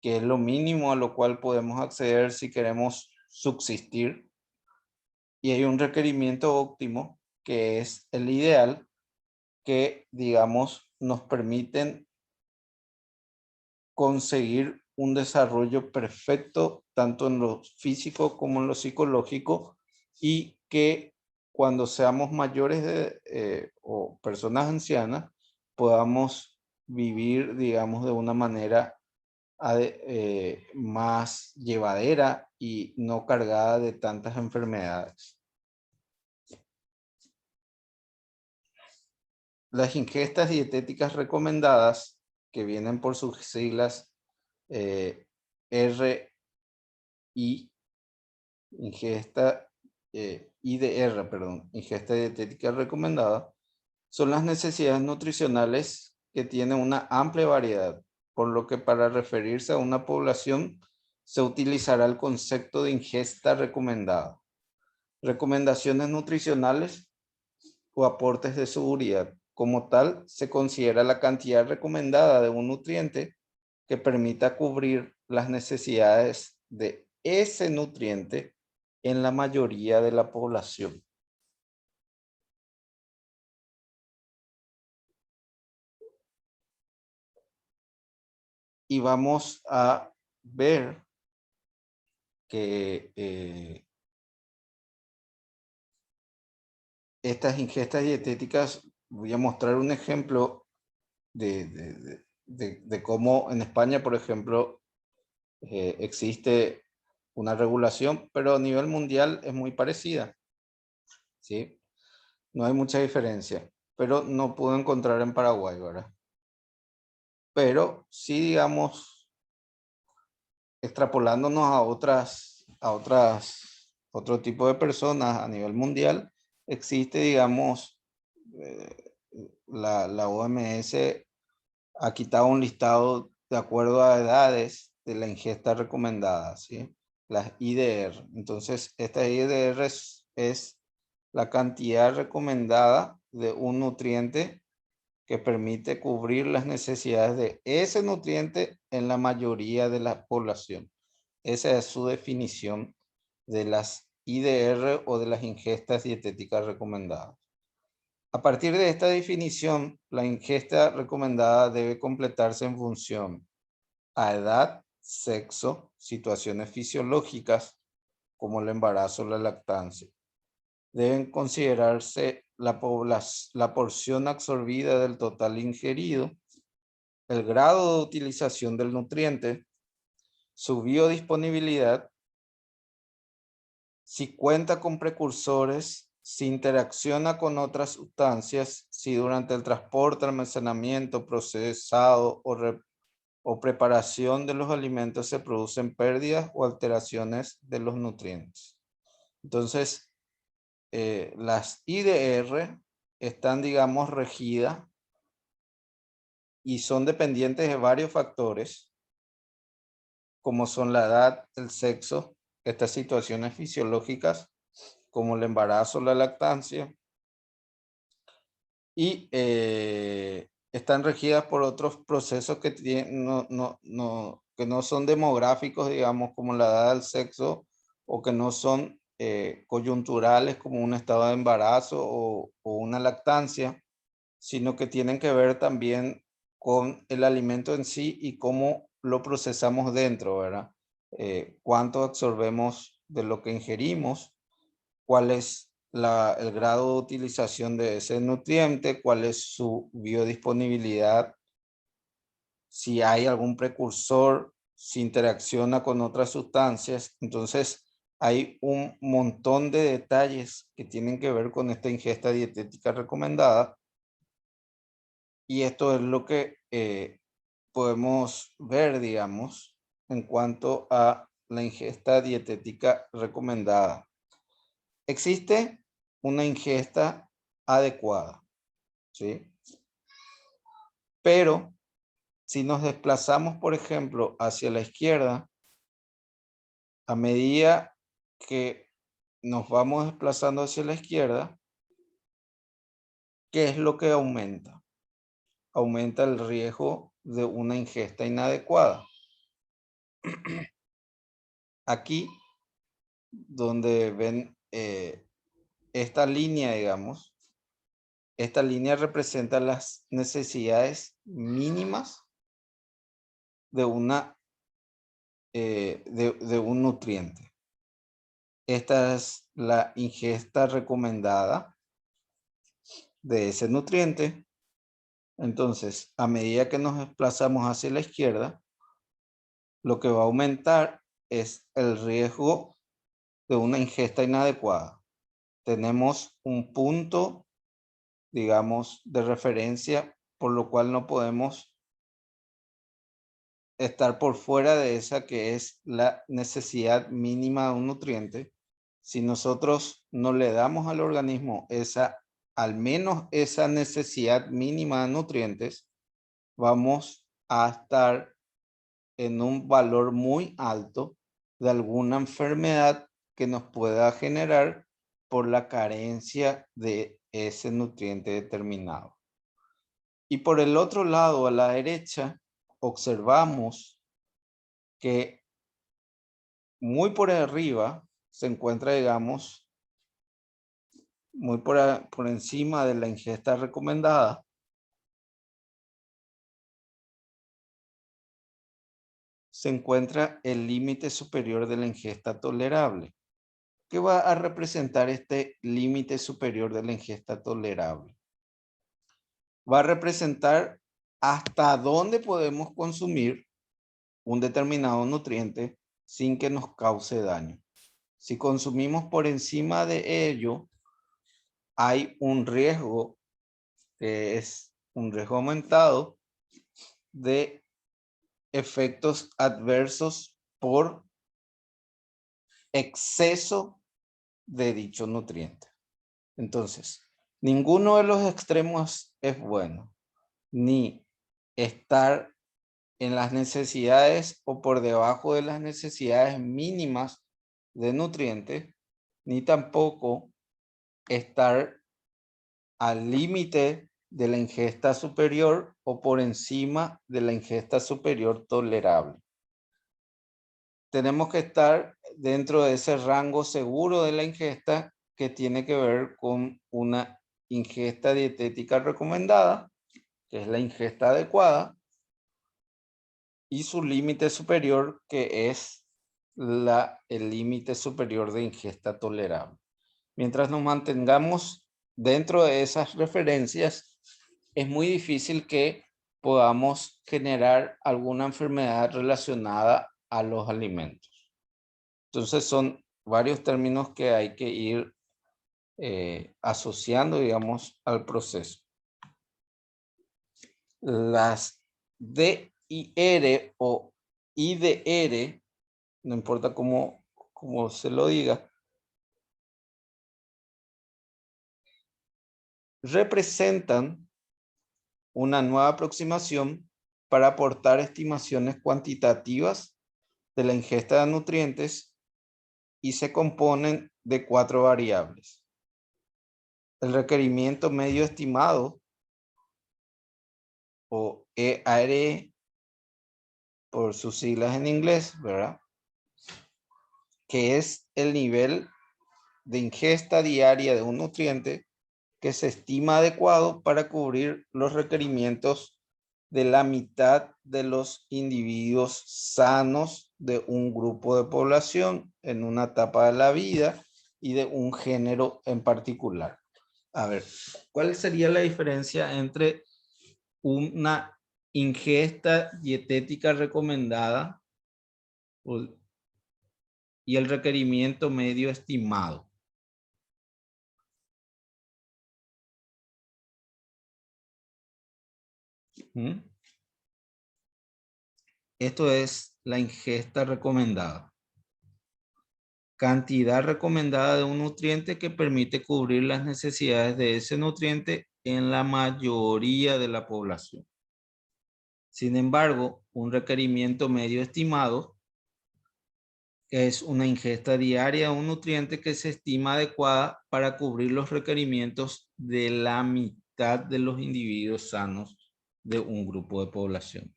que es lo mínimo a lo cual podemos acceder si queremos subsistir. Y hay un requerimiento óptimo, que es el ideal, que, digamos, nos permiten conseguir un desarrollo perfecto, tanto en lo físico como en lo psicológico, y que cuando seamos mayores o personas ancianas, podamos vivir, digamos, de una manera más llevadera y no cargada de tantas enfermedades. Las ingestas dietéticas recomendadas, que vienen por sus siglas RI, ingesta IDR, perdón, ingesta dietética recomendada, son las necesidades nutricionales que tienen una amplia variedad, por lo que para referirse a una población se utilizará el concepto de ingesta recomendada. Recomendaciones nutricionales o aportes de seguridad. Como tal, se considera la cantidad recomendada de un nutriente que permita cubrir las necesidades de ese nutriente en la mayoría de la población. Y vamos a ver que estas ingestas dietéticas, voy a mostrar un ejemplo de cómo en España, por ejemplo, existe una regulación, pero a nivel mundial es muy parecida, ¿sí? No hay mucha diferencia, pero no puedo encontrar en Paraguay, ¿verdad? Pero sí, digamos, extrapolándonos a otro tipo de personas a nivel mundial, existe, digamos, la OMS ha quitado un listado de acuerdo a edades de la ingesta recomendada, ¿sí? Las IDR. Entonces, esta IDR es la cantidad recomendada de un nutriente que permite cubrir las necesidades de ese nutriente en la mayoría de la población. Esa es su definición de las IDR o de las ingestas dietéticas recomendadas. A partir de esta definición, la ingesta recomendada debe completarse en función a edad, sexo, situaciones fisiológicas como el embarazo o la lactancia. Deben considerarse la porción absorbida del total ingerido, el grado de utilización del nutriente, su biodisponibilidad, si cuenta con precursores, si interacciona con otras sustancias, si durante el transporte, almacenamiento, procesado o preparación de los alimentos se producen pérdidas o alteraciones de los nutrientes. Entonces, las IDR están, digamos, regidas y son dependientes de varios factores, como son la edad, el sexo, estas situaciones fisiológicas, como el embarazo, la lactancia, y están regidas por otros procesos que no son demográficos, digamos, como la edad, el sexo, o que no son coyunturales, como un estado de embarazo o una lactancia, sino que tienen que ver también con el alimento en sí y cómo lo procesamos dentro, ¿verdad? Cuánto absorbemos de lo que ingerimos, cuál es el grado de utilización de ese nutriente, cuál es su biodisponibilidad, si hay algún precursor, si interacciona con otras sustancias. Entonces, hay un montón de detalles que tienen que ver con esta ingesta dietética recomendada. Y esto es lo que podemos ver, digamos, en cuanto a la ingesta dietética recomendada. Existe una ingesta adecuada, ¿sí? Pero si nos desplazamos, por ejemplo, hacia la izquierda, a medida que nos vamos desplazando hacia la izquierda, ¿qué es lo que aumenta? Aumenta el riesgo de una ingesta inadecuada. Aquí, donde ven esta línea, digamos, esta línea representa las necesidades mínimas de un nutriente. Esta es la ingesta recomendada de ese nutriente. Entonces, a medida que nos desplazamos hacia la izquierda, lo que va a aumentar es el riesgo de una ingesta inadecuada. Tenemos un punto, digamos, de referencia, por lo cual no podemos estar por fuera de esa que es la necesidad mínima de un nutriente. Si nosotros no le damos al organismo al menos esa necesidad mínima de nutrientes, vamos a estar en un valor muy alto de alguna enfermedad que nos pueda generar por la carencia de ese nutriente determinado. Y por el otro lado, a la derecha, observamos que muy por arriba se encuentra, digamos, muy por encima de la ingesta recomendada, se encuentra el límite superior de la ingesta tolerable. ¿Qué va a representar este límite superior de la ingesta tolerable? Va a representar hasta dónde podemos consumir un determinado nutriente sin que nos cause daño. Si consumimos por encima de ello, hay un riesgo, que es un riesgo aumentado de efectos adversos por exceso de dicho nutriente. Entonces, ninguno de los extremos es bueno, ni estar en las necesidades o por debajo de las necesidades mínimas de nutrientes, ni tampoco estar al límite de la ingesta superior o por encima de la ingesta superior tolerable. Tenemos que estar dentro de ese rango seguro de la ingesta que tiene que ver con una ingesta dietética recomendada, que es la ingesta adecuada, y su límite superior, que es el límite superior de ingesta tolerable. Mientras nos mantengamos dentro de esas referencias, es muy difícil que podamos generar alguna enfermedad relacionada a los alimentos. Entonces son varios términos que hay que ir asociando, digamos, al proceso. Las DIR o IDR, no importa cómo se lo diga, representan una nueva aproximación para aportar estimaciones cuantitativas de la ingesta de nutrientes y se componen de 4 variables. El requerimiento medio estimado, o EARE, por sus siglas en inglés, ¿verdad? Que es el nivel de ingesta diaria de un nutriente que se estima adecuado para cubrir los requerimientos de la mitad de los individuos sanos de un grupo de población en una etapa de la vida y de un género en particular. A ver, ¿cuál sería la diferencia entre una ingesta dietética recomendada y el requerimiento medio estimado? Esto es la ingesta recomendada. Cantidad recomendada de un nutriente que permite cubrir las necesidades de ese nutriente en la mayoría de la población. Sin embargo, un requerimiento medio estimado es una ingesta diaria de un nutriente que se estima adecuada para cubrir los requerimientos de la mitad de los individuos sanos de un grupo de población.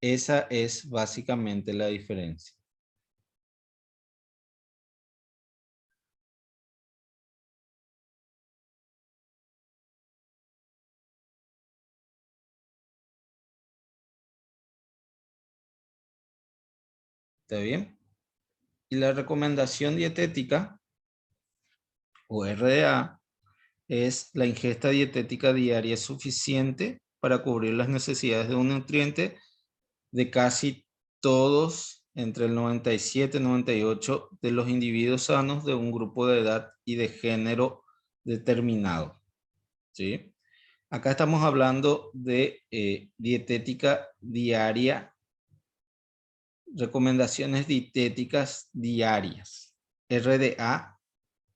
Esa es básicamente la diferencia. ¿Está bien? Y la recomendación dietética, o RDA, es la ingesta dietética diaria suficiente para cubrir las necesidades de un nutriente de casi todos, entre el 97 y 98 de los individuos sanos de un grupo de edad y de género determinado. ¿Sí? Acá estamos hablando de dietética diaria, recomendaciones dietéticas diarias. RDA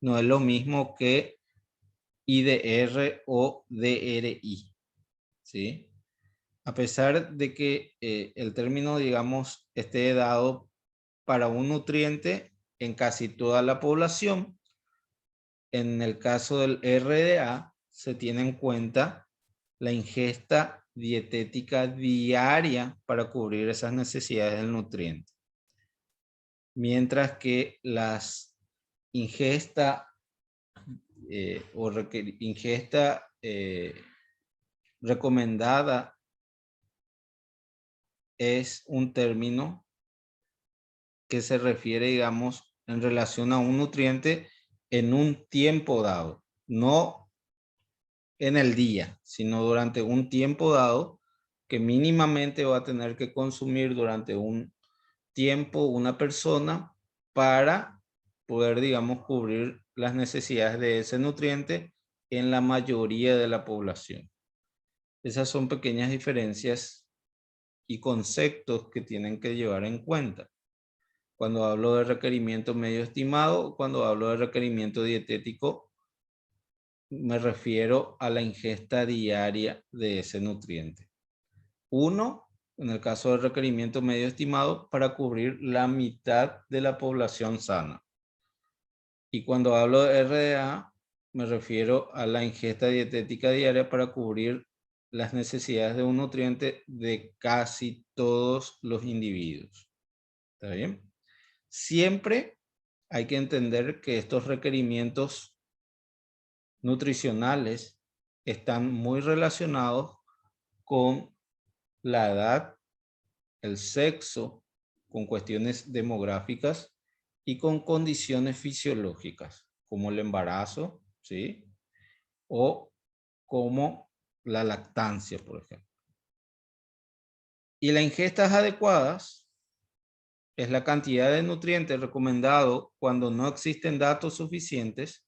no es lo mismo que IDR o DRI. ¿Sí? A pesar de que el término, digamos, esté dado para un nutriente en casi toda la población, en el caso del RDA se tiene en cuenta la ingesta dietética diaria para cubrir esas necesidades del nutriente. Mientras que las ingesta recomendada es un término que se refiere, digamos, en relación a un nutriente en un tiempo dado, no en el día, sino durante un tiempo dado que mínimamente va a tener que consumir durante un tiempo una persona para poder, digamos, cubrir las necesidades de ese nutriente en la mayoría de la población. Esas son pequeñas diferencias y conceptos que tienen que llevar en cuenta cuando hablo de requerimiento medio estimado. Cuando hablo de requerimiento dietético, me refiero a la ingesta diaria de ese nutriente. 1, en el caso del requerimiento medio estimado, para cubrir la mitad de la población sana. Y cuando hablo de RDA, me refiero a la ingesta dietética diaria para cubrir las necesidades de un nutriente de casi todos los individuos. ¿Está bien? Siempre hay que entender que estos requerimientos nutricionales están muy relacionados con la edad, el sexo, con cuestiones demográficas y con condiciones fisiológicas, como el embarazo, ¿sí? O como la lactancia, por ejemplo. Y las ingestas adecuadas es la cantidad de nutrientes recomendado cuando no existen datos suficientes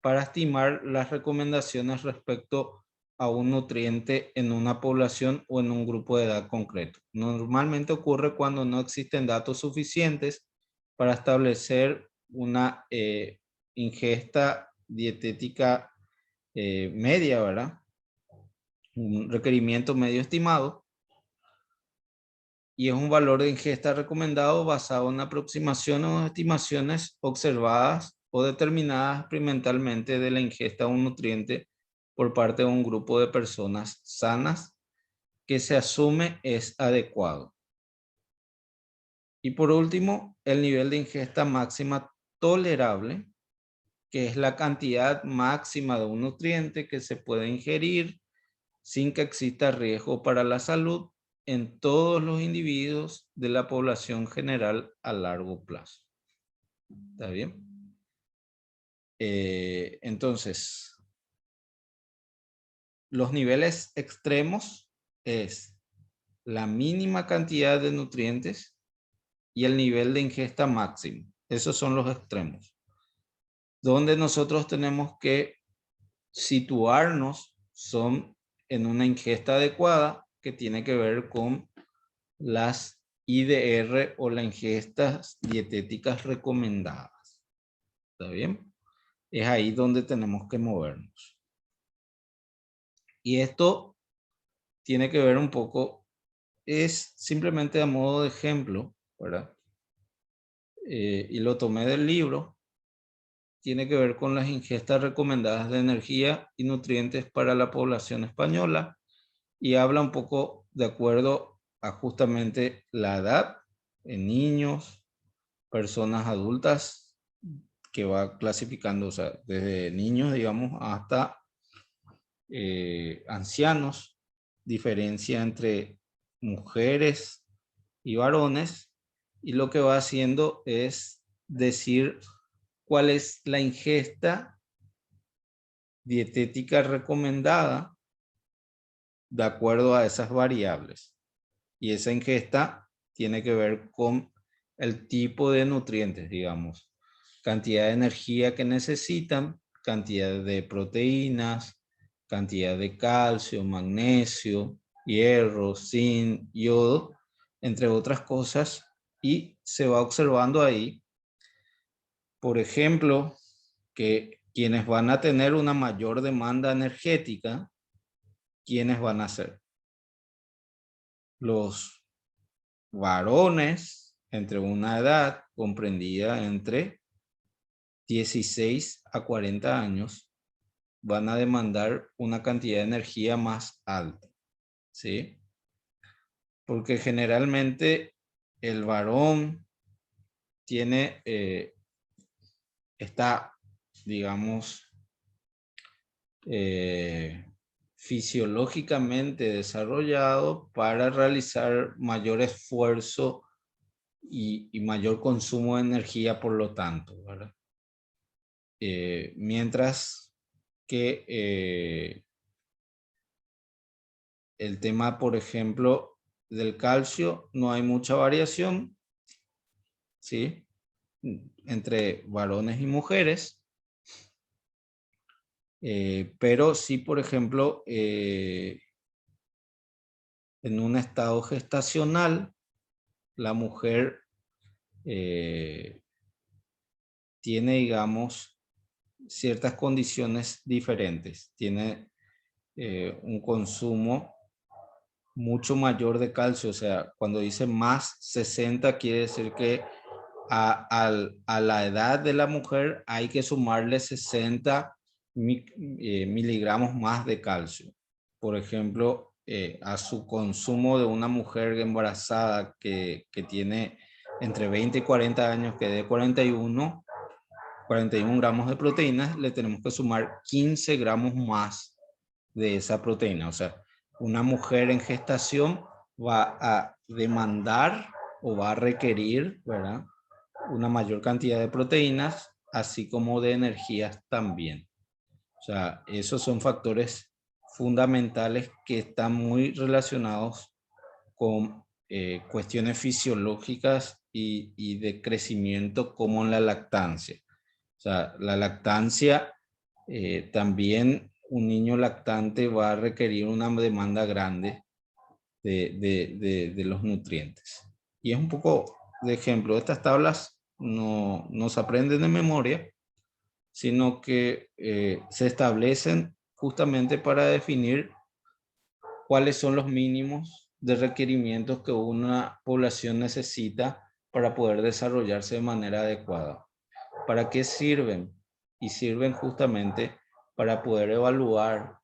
para estimar las recomendaciones respecto a un nutriente en una población o en un grupo de edad concreto. Normalmente ocurre cuando no existen datos suficientes para establecer una ingesta dietética media, ¿verdad? Un requerimiento medio estimado. Y es un valor de ingesta recomendado basado en aproximaciones o estimaciones observadas o determinadas experimentalmente de la ingesta de un nutriente por parte de un grupo de personas sanas que se asume es adecuado. Y por último, el nivel de ingesta máxima tolerable, que es la cantidad máxima de un nutriente que se puede ingerir sin que exista riesgo para la salud en todos los individuos de la población general a largo plazo. ¿Está bien? Entonces, los niveles extremos es la mínima cantidad de nutrientes y el nivel de ingesta máximo. Esos son los extremos. Donde nosotros tenemos que situarnos son en una ingesta adecuada que tiene que ver con las IDR o las ingestas dietéticas recomendadas. ¿Está bien? Es ahí donde tenemos que movernos. Y esto tiene que ver un poco, es simplemente a modo de ejemplo, ¿verdad? Y lo tomé del libro. Tiene que ver con las ingestas recomendadas de energía y nutrientes para la población española y habla un poco de acuerdo a justamente la edad en niños, personas adultas, que va clasificando, o sea, desde niños, digamos, hasta ancianos, diferencia entre mujeres y varones, y lo que va haciendo es decir cuál es la ingesta dietética recomendada de acuerdo a esas variables. Y esa ingesta tiene que ver con el tipo de nutrientes, digamos, cantidad de energía que necesitan, cantidad de proteínas, cantidad de calcio, magnesio, hierro, zinc, yodo, entre otras cosas, y se va observando ahí, por ejemplo, que quienes van a tener una mayor demanda energética, ¿quiénes van a ser? Los varones entre una edad comprendida entre 16 a 40 años van a demandar una cantidad de energía más alta, ¿sí? Porque generalmente el varón tiene, está, digamos, fisiológicamente desarrollado para realizar mayor esfuerzo y mayor consumo de energía, por lo tanto, ¿verdad? Mientras que el tema, por ejemplo, del calcio, no hay mucha variación, ¿sí? Entre varones y mujeres, pero sí, por ejemplo, en un estado gestacional, la mujer tiene, digamos, ciertas condiciones diferentes. Tiene un consumo mucho mayor de calcio. O sea, cuando dice más 60, quiere decir que a la edad de la mujer hay que sumarle 60 miligramos más de calcio. Por ejemplo, a su consumo de una mujer embarazada que tiene entre 20 y 40 años, que de 41, 41 gramos de proteínas, le tenemos que sumar 15 gramos más de esa proteína. O sea, una mujer en gestación va a demandar o va a requerir, ¿verdad?, una mayor cantidad de proteínas, así como de energías también. O sea, esos son factores fundamentales que están muy relacionados con cuestiones fisiológicas y de crecimiento, como en la lactancia. O sea, la lactancia, también un niño lactante va a requerir una demanda grande de los nutrientes. Y es un poco de ejemplo. Estas tablas no se aprenden de memoria, sino que se establecen justamente para definir cuáles son los mínimos de requerimientos que una población necesita para poder desarrollarse de manera adecuada. ¿Para qué sirven? Y sirven justamente para poder evaluar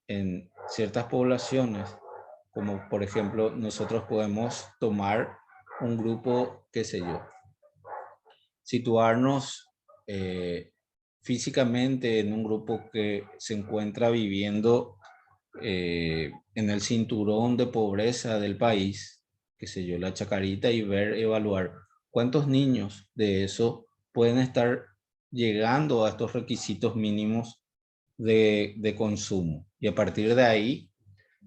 en ciertas poblaciones, como por ejemplo nosotros podemos tomar un grupo, qué sé yo, situarnos físicamente en un grupo que se encuentra viviendo en el cinturón de pobreza del país, qué sé yo, la Chacarita, y evaluar cuántos niños de eso pueden estar llegando a estos requisitos mínimos de consumo. Y a partir de ahí,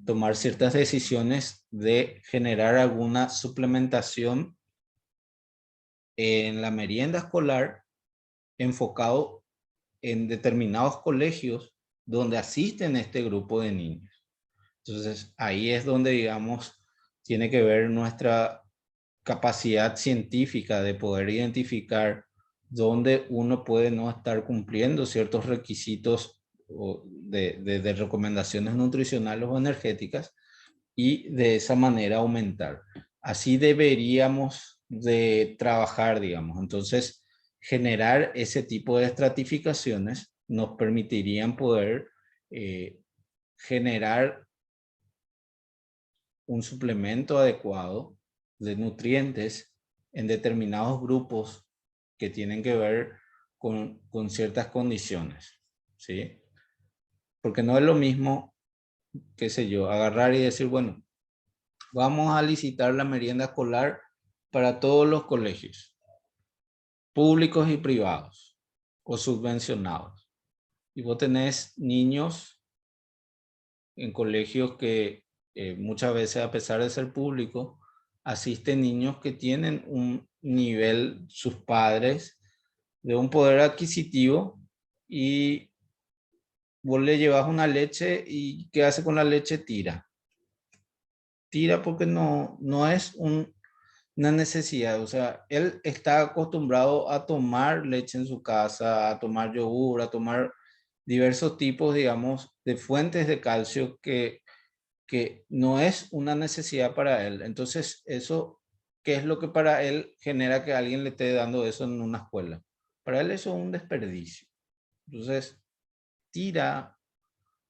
tomar ciertas decisiones de generar alguna suplementación en la merienda escolar, enfocado en determinados colegios donde asisten este grupo de niños. Entonces, ahí es donde, digamos, tiene que ver nuestra capacidad científica de poder identificar dónde uno puede no estar cumpliendo ciertos requisitos de recomendaciones nutricionales o energéticas, y de esa manera aumentar. Así deberíamos de trabajar, digamos. Entonces, generar ese tipo de estratificaciones nos permitirían poder generar un suplemento adecuado de nutrientes en determinados grupos que tienen que ver con ciertas condiciones, ¿sí? Porque no es lo mismo, qué sé yo, agarrar y decir, bueno, vamos a licitar la merienda escolar para todos los colegios, públicos y privados o subvencionados. Y vos tenés niños en colegios que muchas veces, a pesar de ser públicos, asisten niños que tienen un nivel, sus padres, de un poder adquisitivo, y vos le llevas una leche y ¿qué hace con la leche? Tira porque no es una necesidad. O sea, él está acostumbrado a tomar leche en su casa, a tomar yogur, a tomar diversos tipos, digamos, de fuentes de calcio que no es una necesidad para él. Entonces, eso, ¿qué es lo que para él genera que alguien le esté dando eso en una escuela? Para él eso es un desperdicio. Entonces, tira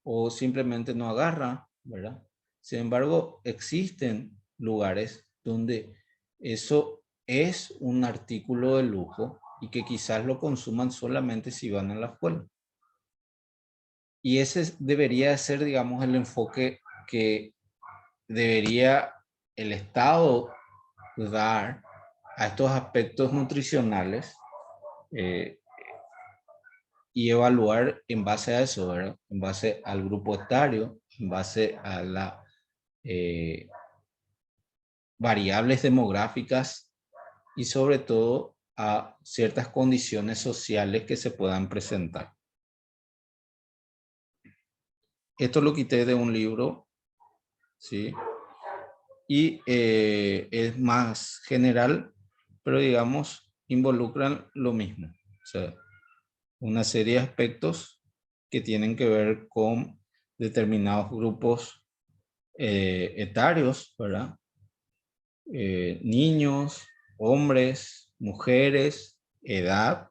o simplemente no agarra, ¿verdad? Sin embargo, existen lugares donde eso es un artículo de lujo y que quizás lo consuman solamente si van a la escuela. Y ese debería ser, digamos, el enfoque que debería el Estado dar a estos aspectos nutricionales, y evaluar en base a eso, ¿verdad? En base al grupo etario, en base a las variables demográficas y sobre todo a ciertas condiciones sociales que se puedan presentar. Esto lo quité de un libro, ¿sí? Y es más general, pero digamos, involucran lo mismo. O sea, una serie de aspectos que tienen que ver con determinados grupos etarios, ¿verdad? Niños, hombres, mujeres, edad,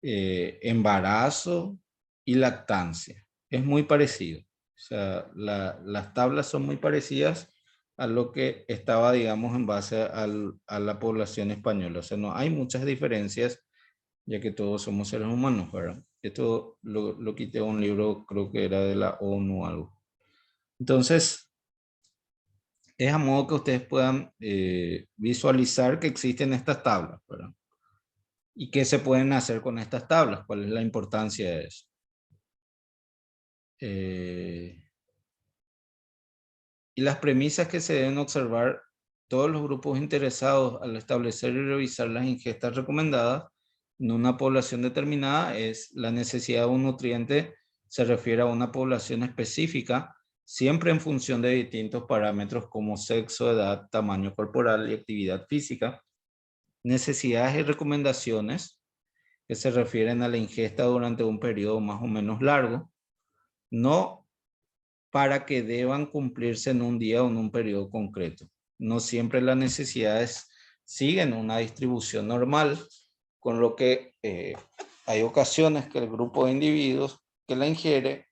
embarazo y lactancia. Es muy parecido. O sea, las tablas son muy parecidas a lo que estaba, digamos, en base a la población española. O sea, no hay muchas diferencias ya que todos somos seres humanos, ¿verdad? Esto lo quité de un libro, creo que era de la ONU o algo. Entonces, es a modo que ustedes puedan visualizar que existen estas tablas, ¿verdad? ¿Y qué se pueden hacer con estas tablas? ¿Cuál es la importancia de eso? Y las premisas que se deben observar todos los grupos interesados al establecer y revisar las ingestas recomendadas en una población determinada es la necesidad de un nutriente, se refiere a una población específica, siempre en función de distintos parámetros como sexo, edad, tamaño corporal y actividad física. Necesidades y recomendaciones que se refieren a la ingesta durante un periodo más o menos largo, no para que deban cumplirse en un día o en un periodo concreto. No siempre las necesidades siguen una distribución normal, con lo que hay ocasiones que el grupo de individuos que la ingiere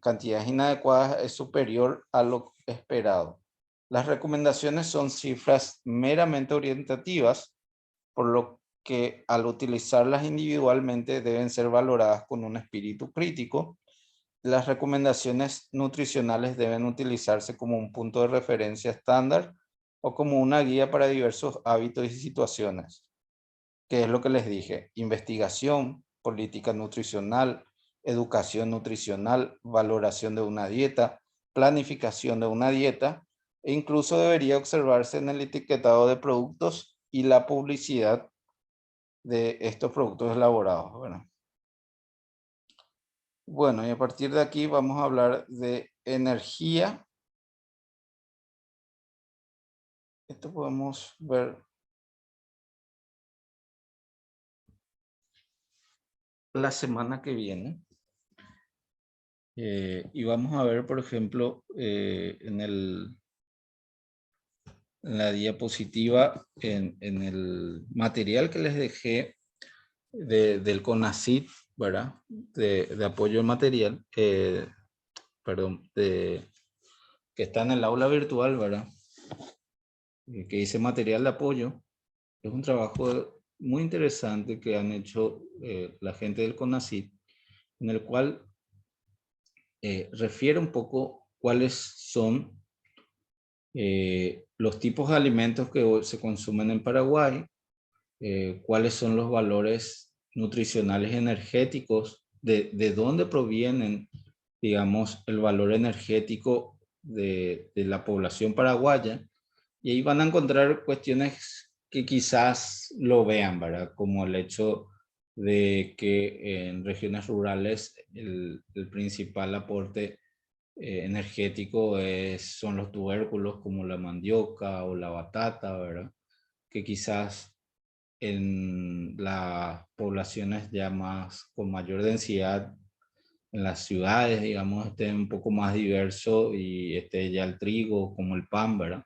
cantidades inadecuadas es superior a lo esperado. Las recomendaciones son cifras meramente orientativas, por lo que al utilizarlas individualmente deben ser valoradas con un espíritu crítico. Las recomendaciones nutricionales deben utilizarse como un punto de referencia estándar o como una guía para diversos hábitos y situaciones. ¿Qué es lo que les dije? Investigación, política nutricional, educación nutricional, valoración de una dieta, planificación de una dieta, e incluso debería observarse en el etiquetado de productos y la publicidad de estos productos elaborados. Bueno, y a partir de aquí vamos a hablar de energía. Esto podemos ver la semana que viene. Y vamos a ver, por ejemplo, en la diapositiva, en el material que les dejé del CONACYT, ¿verdad? De apoyo al material, perdón, que está en el aula virtual, ¿verdad? Que dice material de apoyo. Es un trabajo muy interesante que han hecho la gente del CONACYT, en el cual refiere un poco cuáles son los tipos de alimentos que se consumen en Paraguay, cuáles son los valores nutricionales energéticos, de dónde provienen, digamos, el valor energético de la población paraguaya, y ahí van a encontrar cuestiones que quizás lo vean, ¿verdad? Como el hecho de que en regiones rurales el principal aporte energético son los tubérculos como la mandioca o la batata, ¿verdad? Que quizás en las poblaciones ya más con mayor densidad, en las ciudades, digamos, esté un poco más diverso y esté ya el trigo como el pan, ¿verdad?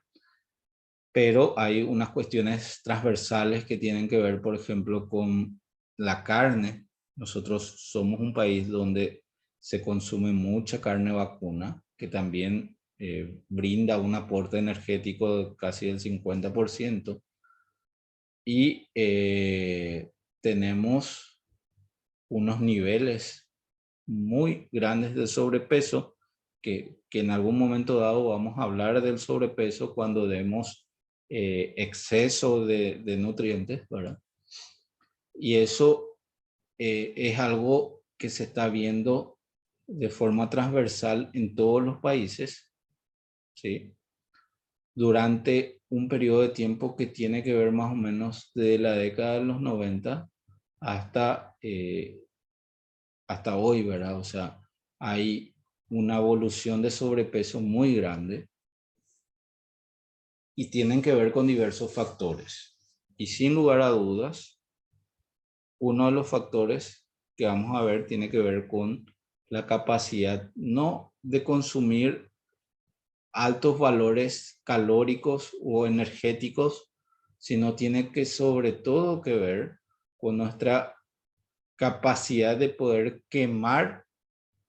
Pero hay unas cuestiones transversales que tienen que ver, por ejemplo, con la carne. Nosotros somos un país donde se consume mucha carne vacuna, que también brinda un aporte energético de casi del 50%. Y tenemos unos niveles muy grandes de sobrepeso, que en algún momento dado vamos a hablar del sobrepeso cuando demos exceso de nutrientes, ¿verdad? Y eso es algo que se está viendo de forma transversal en todos los países, ¿sí? Durante un periodo de tiempo que tiene que ver más o menos de la década de los 90 hasta, hasta hoy, ¿verdad? O sea, hay una evolución de sobrepeso muy grande y tienen que ver con diversos factores. Y sin lugar a dudas, uno de los factores que vamos a ver tiene que ver con la capacidad no de consumir altos valores calóricos o energéticos, sino tiene que sobre todo que ver con nuestra capacidad de poder quemar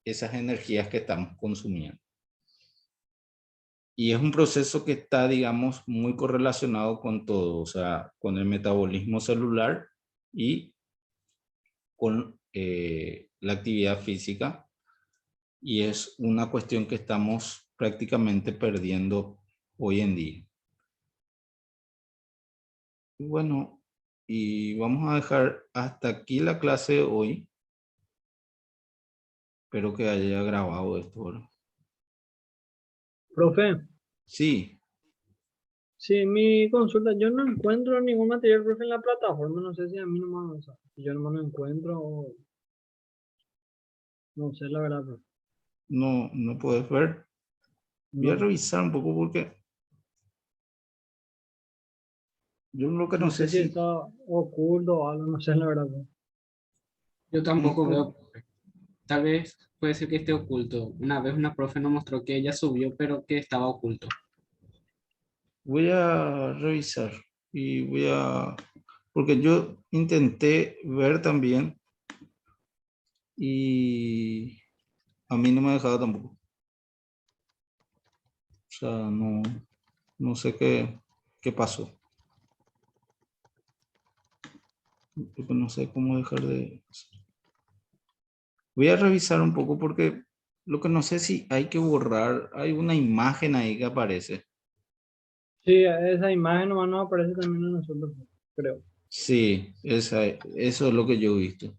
esas energías que estamos consumiendo. Y es un proceso que está, digamos, muy correlacionado con todo, o sea, con el metabolismo celular y con la actividad física. Y es una cuestión que estamos prácticamente perdiendo hoy en día. Bueno, y vamos a dejar hasta aquí la clase de hoy. Espero que haya grabado esto, ¿verdad? Profe, Sí, sí, mi consulta, yo no encuentro ningún material, profe, en la plataforma, no sé si a mí nomás, o sea, si yo nomás no encuentro o no sé la verdad, profe. no puedes ver. Voy a No, revisar un poco porque yo lo que no no sé sé si si... está oculto o algo, no sé la verdad, profe. Yo tampoco por- veo, tal vez puede ser que esté oculto. Una vez una profe nos mostró que ella subió, pero que estaba oculto. Voy a revisar y voy a... Porque yo intenté ver también y a mí no me ha dejado tampoco. O sea, no sé qué pasó. Porque no sé cómo dejar de... Voy a revisar un poco porque lo que no sé si hay que borrar, hay una imagen ahí que aparece. Sí, esa imagen nomás nos aparece también a nosotros, profe, creo. Sí, eso es lo que yo he visto.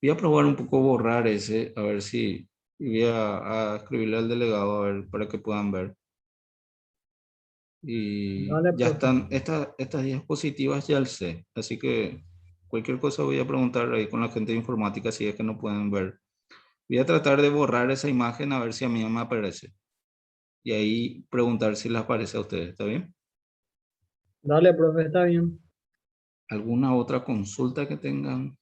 Voy a probar un poco borrar ese, a ver si y voy a escribirle al delegado a ver para que puedan ver. Y Dale, ya profe. están, estas diapositivas ya sé, así que cualquier cosa voy a preguntar ahí con la gente de informática si es que no pueden ver. Voy a tratar de borrar esa imagen a ver si a mí me aparece. Y ahí preguntar si les aparece a ustedes, ¿está bien? Dale, profe, está bien. ¿Alguna otra consulta que tengan?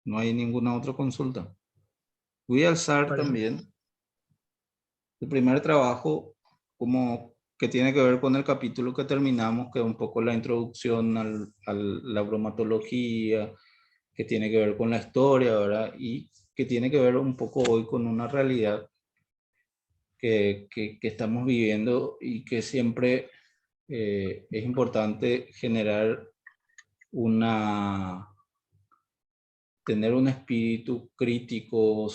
No hay ninguna otra consulta. Voy a alzar Parece. también el primer trabajo como que tiene que ver con el capítulo que terminamos, que es un poco la introducción a la bromatología, que tiene que ver con la historia, ¿verdad? Y que tiene que ver un poco hoy con una realidad que estamos viviendo y que siempre es importante generar tener un espíritu crítico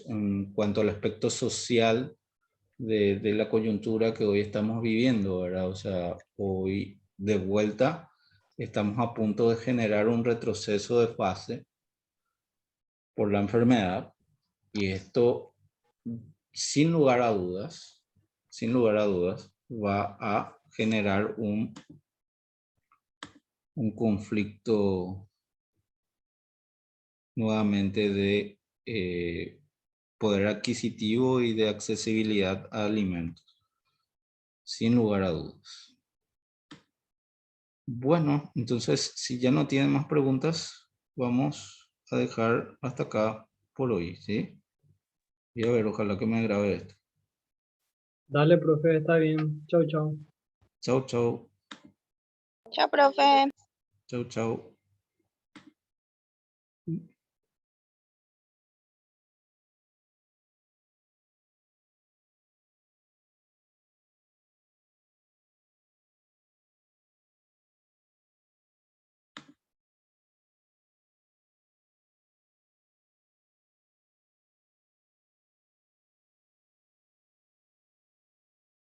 en cuanto al aspecto social de la coyuntura que hoy estamos viviendo, ¿verdad? O sea, hoy de vuelta estamos a punto de generar un retroceso de fase por la enfermedad y esto, sin lugar a dudas, va a generar un conflicto nuevamente de poder adquisitivo y de accesibilidad a alimentos, sin lugar a dudas. Bueno, entonces, si ya no tienen más preguntas, vamos a dejar hasta acá por hoy, ¿sí? Y a ver, ojalá que me grabe esto. Dale, profe, está bien. Chau, chau. Chau, chau. Chao, profe. Chau, chau.